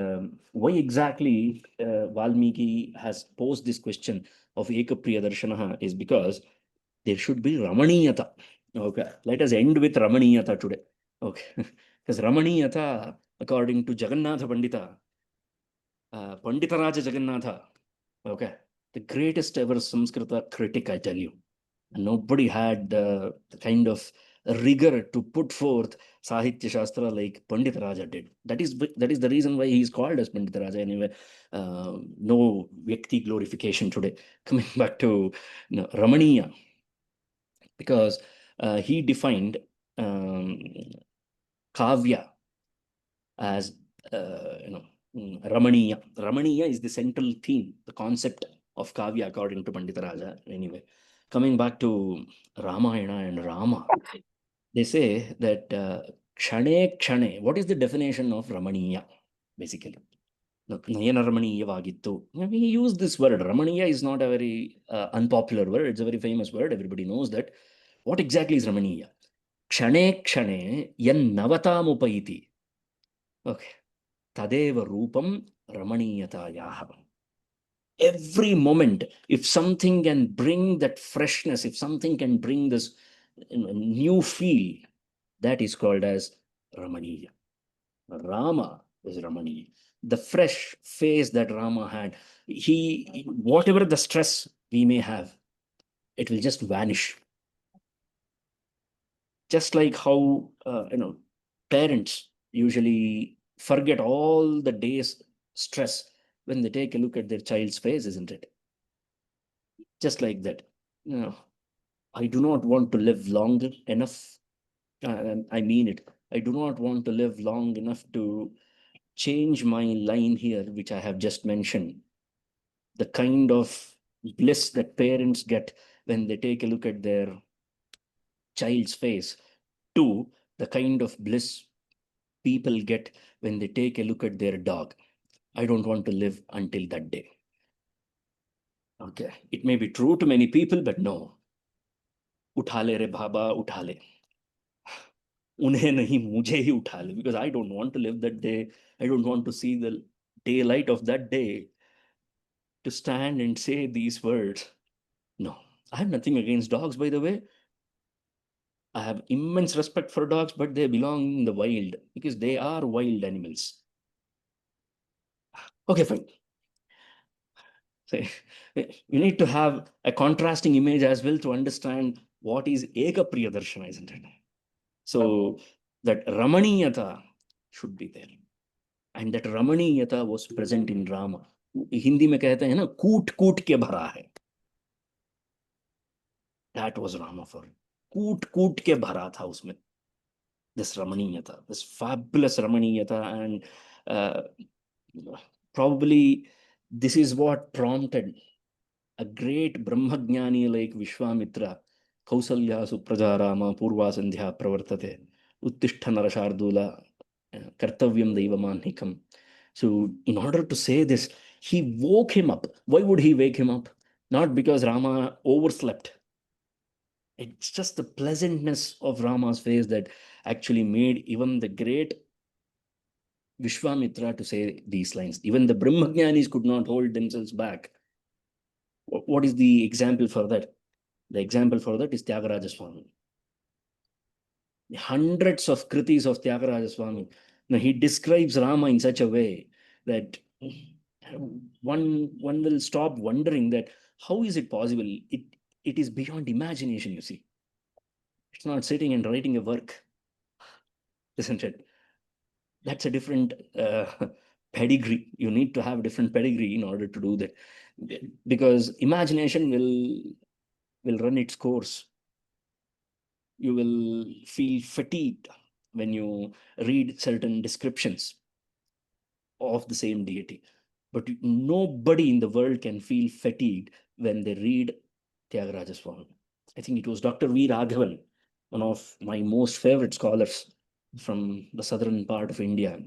why exactly Valmiki has posed this question of Ekapriya Darshanaha is because there should be Ramaniyata. Okay, let us end with Ramaniyata today. Okay, because Ramaniyata, according to Jagannatha Pandita, Panditaraja Jagannatha, okay, the greatest ever Samskrita critic, I tell you. Nobody had the kind of rigor to put forth Sahitya Shastra like Pandit Raja did. That is the reason why he is called as Pandit Raja. Anyway, no Vyakti glorification today. Coming back to Ramaniya, because he defined Kavya as Ramaniya. Ramaniya is the central theme, the concept of Kavya according to Pandita Raja. Anyway, coming back to Ramayana and Rama, they say that Kshane Kshane, what is the definition of Ramaniya, basically? Nayana Ramaniyavagittu. We use this word. Ramaniya is not a very unpopular word. It's a very famous word. Everybody knows that. What exactly is Ramaniya? Kshane Kshane yan navatamupaiti. Okay. Tadeva Rupam Ramaniyatayaha. Every moment, if something can bring that freshness, if something can bring this new feel, that is called as Ramaniya. Rama is Ramaniya. The fresh face that Rama had, whatever the stress we may have, it will just vanish. Just like how, parents usually forget all the day's stress when they take a look at their child's face, isn't it? Just like that. I do not want to live long enough. I mean it. I do not want to live long enough to change my line here, which I have just mentioned. The kind of bliss that parents get when they take a look at their child's face, to the kind of bliss people get when they take a look at their dog. I don't want to live until that day. Okay, it may be true to many people, but no. उठा ले रे बाबा उठा ले, उन्हें नहीं मुझे ही उठा ले, because I don't want to live that day. I don't want to see the daylight of that day to stand and say these words. No, I have nothing against dogs, by the way. I have immense respect for dogs, but they belong in the wild because they are wild animals. Okay, fine. So, you need to have a contrasting image as well to understand what is Eka Priyadarshana, isn't it? So that Ramaniyata should be there. And that Ramaniyata was present in Rama. Hindi में कहते हैं ना, कूट कूट के भरा है. That was Rama for. कूट कूट के भरा था उसमें. This Ramaniyata, this fabulous Ramaniyata, and probably this is what prompted a great Brahmagnani like Vishwamitra. Kausalya Supraja Rama Purva Sandhya Pravartate Uttishta Narashardula Kartavyam Daivamanhikam. So, in order to say this, he woke him up. Why would he wake him up? Not because Rama overslept. It's just the pleasantness of Rama's face that actually made even the great Vishwamitra to say these lines. Even the Brahmagyanis could not hold themselves back. What is the example for that? The example for that is Tyagaraja Swami. Hundreds of kritis of Tyagaraja Swami. Now, he describes Rama in such a way that one will stop wondering that how is it possible? It is beyond imagination, you see. It's not sitting and writing a work, isn't it? That's a different pedigree. You need to have a different pedigree in order to do that, because imagination will run its course. You will feel fatigued when you read certain descriptions of the same deity. But nobody in the world can feel fatigued when they read Tyagaraja Swami. I think it was Dr. V. Raghavan, one of my most favorite scholars from the southern part of India.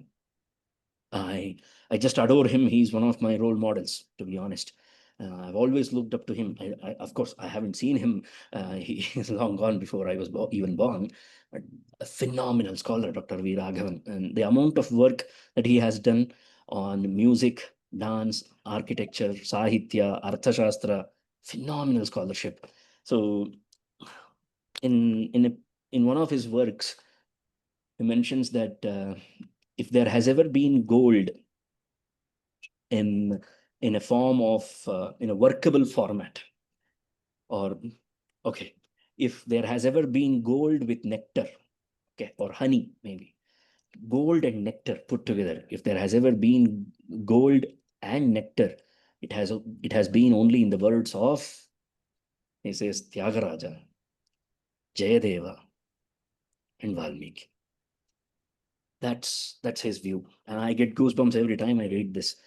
I I just adore him. He's one of my role models, to be honest. I've always looked up to him. Of course, I haven't seen him. He is long gone before I was even born. But a phenomenal scholar, Dr. V. Raghavan, and the amount of work that he has done on music, dance, architecture, sahitya, arthashastra, phenomenal scholarship. So, in one of his works, he mentions that if there has ever been gold in a form of in a workable format, or okay, if there has ever been gold with nectar, okay, or honey, maybe gold and nectar put together, if there has ever been gold and nectar, it has been only in the words of, he says, Tyagaraja, Jayadeva, and Valmiki. That's his view, and I get goosebumps every time I read this.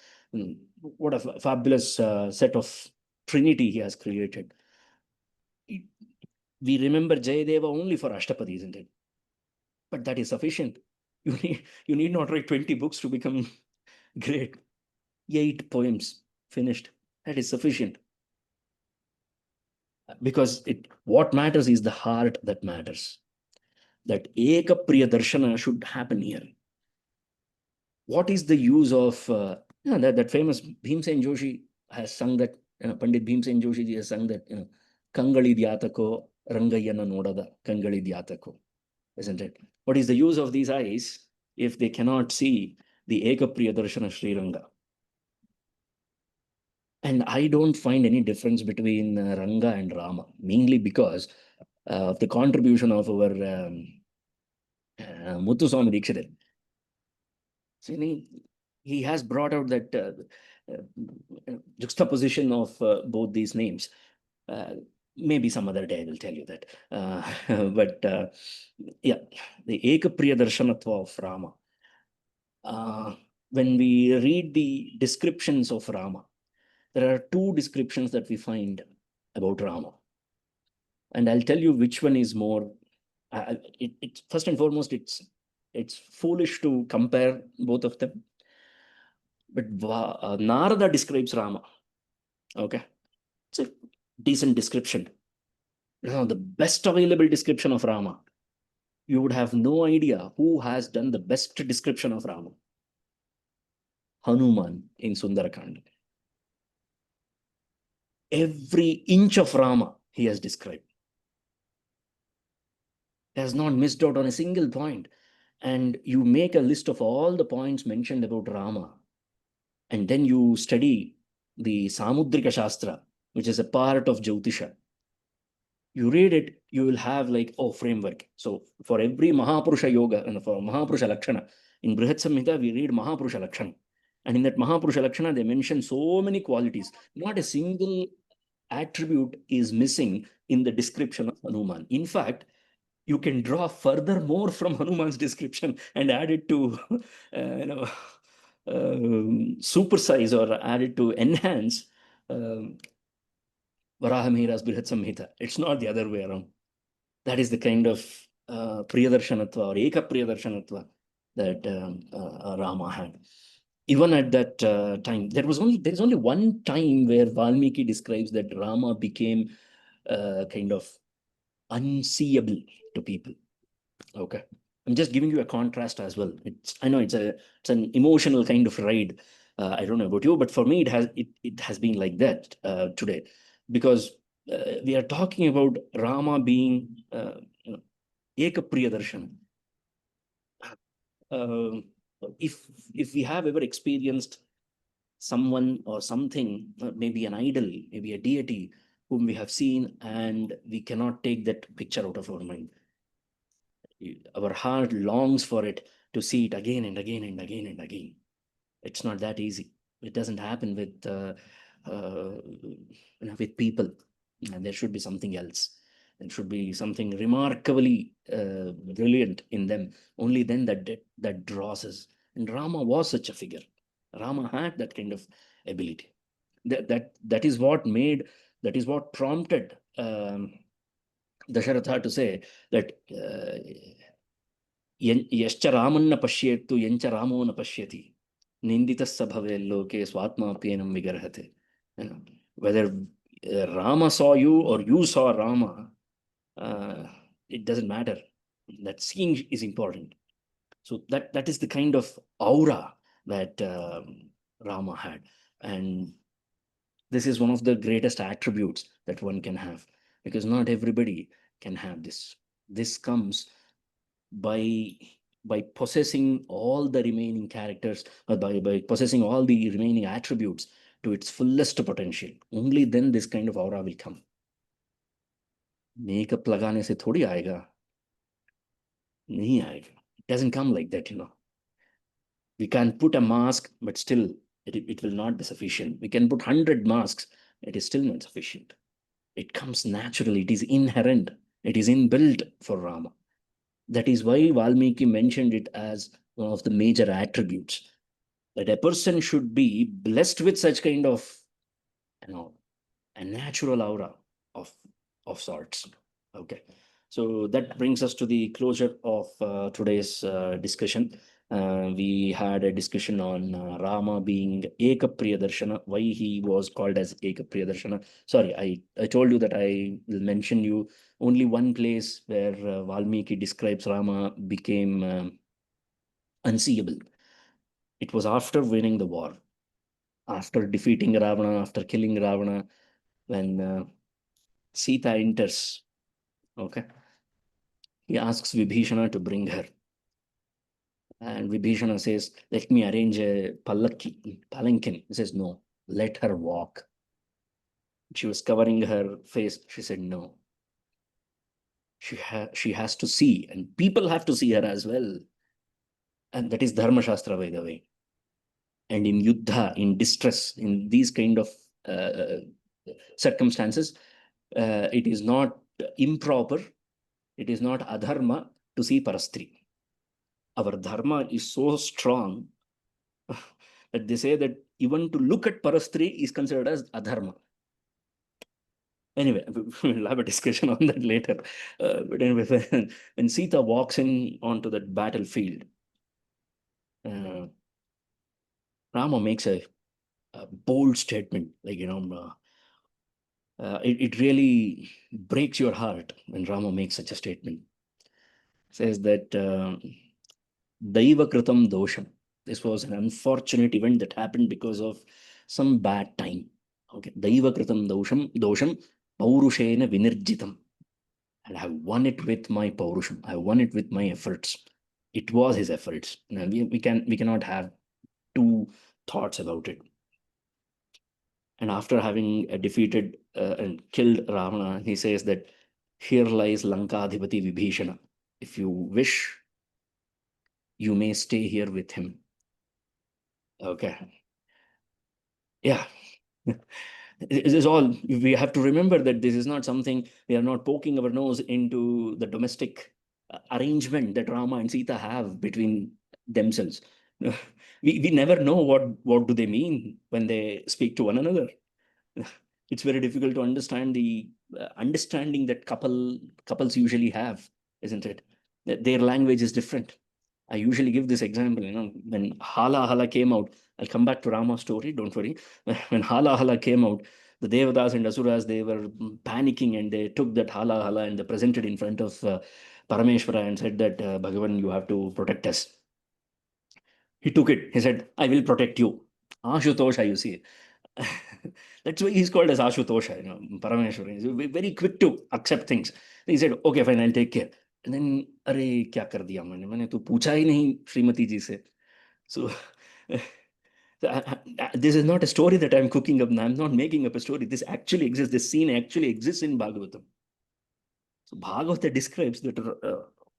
What a fabulous set of trinity he has created. We remember Jayadeva only for Ashtapadi, isn't it? But that is sufficient. You need not write 20 books to become great. 8 poems finished. That is sufficient. Because what matters is the heart that matters. That Eka Priya Darshana should happen here. What is the use of that famous Bhimsen Joshi has sung that, Pandit Bhimsen Joshi ji has sung that, Kangali Dyatako, Rangayana Nodada, Kangali Dyatako, isn't it? What is the use of these eyes if they cannot see the Eka Priya Darshana Sri Ranga? And I don't find any difference between Ranga and Rama, mainly because of the contribution of our Muthuswami Dikshit. So, he has brought out that juxtaposition of both these names. Maybe some other day I will tell you that. But yeah, the Ekapriya Darshanatva of Rama. When we read the descriptions of Rama, there are 2 descriptions that we find about Rama. And I'll tell you which one is more. First and foremost, it's foolish to compare both of them. But Narada describes Rama. Okay. It's a decent description. The best available description of Rama. You would have no idea who has done the best description of Rama. Hanuman in Sundarakand. Every inch of Rama he has described. He has not missed out on a single point. And you make a list of all the points mentioned about Rama, and then you study the Samudrika Shastra, which is a part of Jyotisha. You read it, you will have like, oh, framework. So for every Mahapurusha Yoga and for Mahapurusha Lakshana, in Brihat Samhita, we read Mahapurusha Lakshana. And in that Mahapurusha Lakshana, they mention so many qualities. Not a single attribute is missing in the description of Hanuman. In fact, you can draw further more from Hanuman's description and add it to, supersize or add it to enhance Varahamihira's Brihat Samhita. It's not the other way around. That is the kind of Priyadarshanatva or Eka Priyadarshanatva that Rama had. Even at that time, there is only one time where Valmiki describes that Rama became kind of unseeable to people. Okay, I'm just giving you a contrast as well. I know it's an emotional kind of ride. I don't know about you, but for me it has been like that today, because we are talking about Rama being Eka Priyadarshan. If we have ever experienced someone or something, maybe an idol, maybe a deity whom we have seen, and we cannot take that picture out of our mind. Our heart longs for it, to see it again and again and again and again. It's not that easy. It doesn't happen with people. And there should be something else. There should be something remarkably brilliant in them. Only then that draws us. And Rama was such a figure. Rama had that kind of ability. That is what prompted Dasharatha to say that Yascha Ramanna Pashyetu Yancha Ramo na Pashyati Ninditas Sabhave Loke Swatma Pienam Vigarhate. Whether Rama saw you or you saw Rama, it doesn't matter. That seeing is important. So that is the kind of aura that Rama had. And this is one of the greatest attributes that one can have, because not everybody can have this. This comes by possessing all the remaining characters, or by possessing all the remaining attributes to its fullest potential. Only then this kind of aura will come. Makeup लगाने से थोड़ी आएगा, नहीं आएगा. It doesn't come like that. We can put a mask, but still it will not be sufficient. We can put 100 masks, it is still not sufficient. It comes naturally. It is inherent. It is inbuilt for Rama. That is why Valmiki mentioned it as one of the major attributes, that a person should be blessed with such kind of, a natural aura of sorts. Okay, so that brings us to the closure of today's discussion. We had a discussion on Rama being Eka Priyadarshana, why he was called as Eka Priyadarshana. Sorry, I told you that I will mention you only one place where Valmiki describes Rama became unseeable. It was after winning the war, after defeating Ravana, after killing Ravana, when Sita enters. Okay, he asks Vibhishana to bring her. And Vibhishana says, let me arrange a palanquin. He says, no, let her walk. She was covering her face. She said, no. She has to see, and people have to see her as well. And that is Dharma Shastra, by the way. And in Yuddha, in distress, in these kind of circumstances, it is not improper, it is not adharma to see parastri. Our dharma is so strong that they say that even to look at parastri is considered as adharma. Anyway, we'll have a discussion on that later. But anyway, when Sita walks in onto that battlefield, Rama makes a bold statement, like, It really breaks your heart when Rama makes such a statement. Says that Daiva Kritam Dosham. This was an unfortunate event that happened because of some bad time. Okay. Daiva Kritam Dosham Paurushena Vinirjitam. And I have won it with my Paurusham. I won it with my efforts. It was his efforts. We cannot have two thoughts about it. And after having defeated and killed Ravana, he says that here lies Lankadhipati Vibhishana. If you wish, you may stay here with him. Okay. Yeah. This is all. We have to remember that this is not something, we are not poking our nose into the domestic arrangement that Rama and Sita have between themselves. We never know what do they mean when they speak to one another. It's very difficult to understand the understanding that couples usually have, isn't it? Their language is different. I usually give this example, when Hala Hala came out. I'll come back to Rama's story, don't worry. When Hala Hala came out, the Devatas and Asuras, they were panicking, and they took that Hala Hala and they presented in front of Parameshwara and said that, Bhagavan, you have to protect us. He took it. He said, I will protect you. Ashutosha, you see. That's why he's called as Ashutosha, Parameshwara. He's very quick to accept things. He said, okay, fine, I'll take care. And then, अरे क्या कर दिया मैंने तो पूछा ही नहीं श्रीमती जी से. So this is not a story that I'm cooking up. I'm not making up a story. This actually exists. This scene actually exists in Bhagavatam. So Bhagavata describes that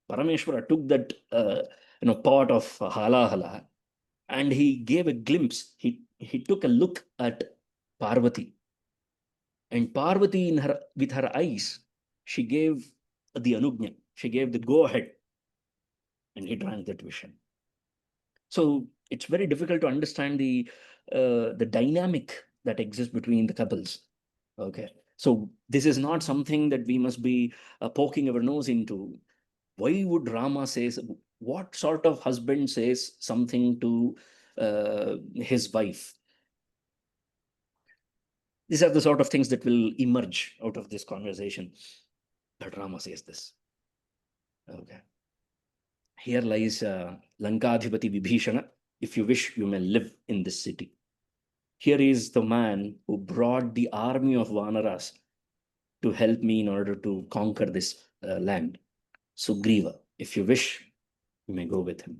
Parameshwara took that pot of hala hala, and he gave a glimpse. He took a look at Parvati, and Parvati with her eyes, she gave the anugnya. She gave the go ahead, and he drank that vision. So it's very difficult to understand the dynamic that exists between the couples. Okay, so this is not something that we must be poking our nose into. Why would Rama say? What sort of husband says something to his wife? These are the sort of things that will emerge out of this conversation. But Rama says this. Okay. Here lies Lankadhipati Vibhishana. If you wish, you may live in this city. Here is the man who brought the army of Vanaras to help me in order to conquer this land. Sugriva, if you wish, you may go with him.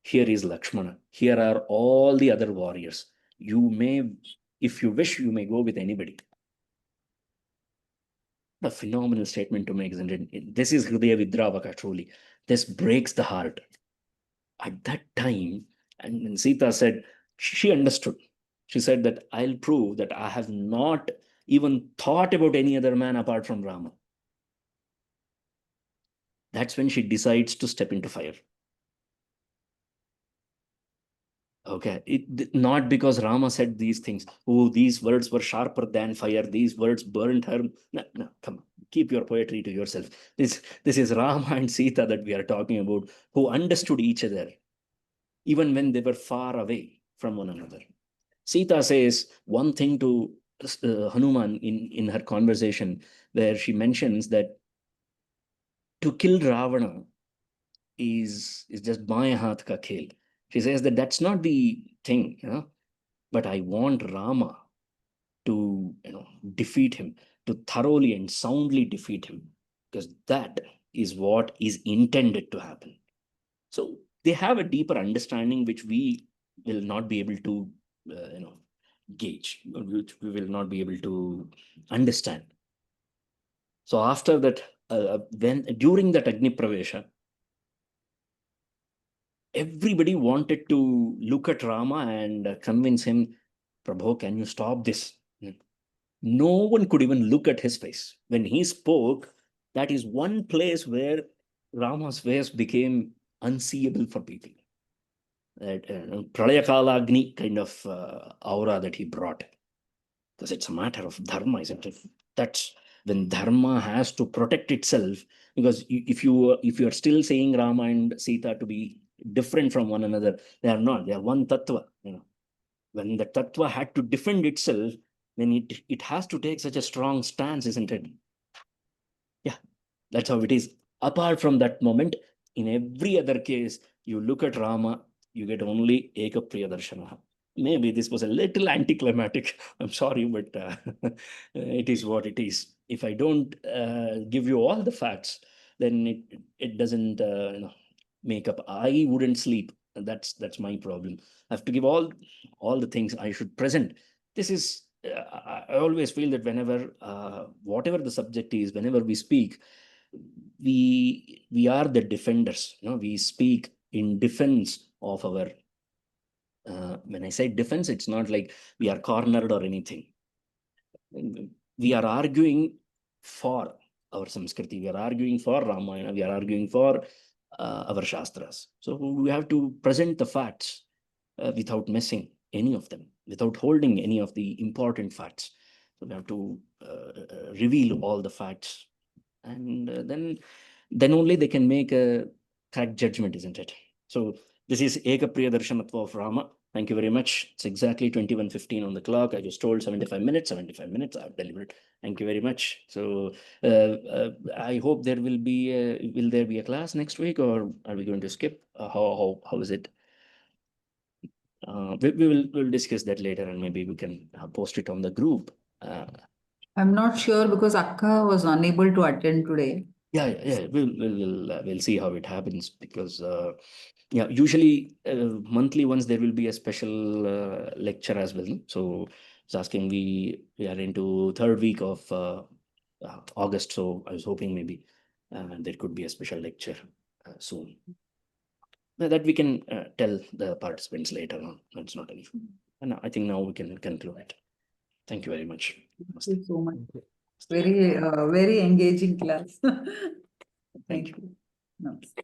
Here is Lakshmana. Here are all the other warriors. You may, if you wish, you may go with anybody. A phenomenal statement to make, isn't it? This is Hridaya Vidravaka, truly. This breaks the heart. At that time, and Sita said, she understood. She said that I'll prove that I have not even thought about any other man apart from Rama. That's when she decides to step into fire. Okay, not because Rama said these things. Oh, these words were sharper than fire. These words burned her. No, come on. Keep your poetry to yourself. This is Rama and Sita that we are talking about, who understood each other, even when they were far away from one another. Sita says one thing to Hanuman in her conversation, where she mentions that to kill Ravana is just my haath ka khel. She says that that's not the thing, but I want Rama to defeat him, to thoroughly and soundly defeat him, because that is what is intended to happen. So they have a deeper understanding which we will not be able to gauge, which we will not be able to understand. So after that, when during that Agni Pravesha, everybody wanted to look at Rama and convince him, Prabhu, can you stop this? No one could even look at his face. When he spoke, that is one place where Rama's face became unseeable for people. That Pralayakala Agni kind of aura that he brought. Because it's a matter of dharma, isn't it? That's when dharma has to protect itself. Because if you are still saying Rama and Sita to be different from one another, they are not. They are one tattva. When the tattva had to defend itself, then it has to take such a strong stance, isn't it? Yeah, that's how it is. Apart from that moment, in every other case, you look at Rama, you get only Eka Priyadarshana. Maybe this was a little anticlimactic. I'm sorry, but it is what it is. If I don't give you all the facts, then it doesn't make up. I wouldn't sleep. That's my problem. I have to give all the things I should present. This is I always feel that whenever whatever the subject is, whenever we speak, we are the defenders. We speak in defense of our. When I say defense, it's not like we are cornered or anything. We are arguing for our Samskriti. We are arguing for Ramayana. We are arguing for our Shastras. So we have to present the facts without missing any of them, without holding any of the important facts. So we have to reveal all the facts, and then only they can make a correct judgment, isn't it? So this is Eka Priya Darshanatva of Rama. Thank you very much. It's exactly 21:15 on the clock. I was told 75 minutes. 75 minutes. I've delivered. Thank you very much. So I hope there will there be a class next week, or are we going to skip? How is it? We'll discuss that later, and maybe we can post it on the group. I'm not sure because Akka was unable to attend today. Yeah. We'll see how it happens, because yeah, usually monthly once there will be a special lecture as well. So it's asking, we are into third week of August, so I was hoping maybe there could be a special lecture soon. That we can tell the participants later on. That's not an issue. And I think now we can conclude it. Thank you very much. Thank you so much. Very engaging class. Thank you. Namaste.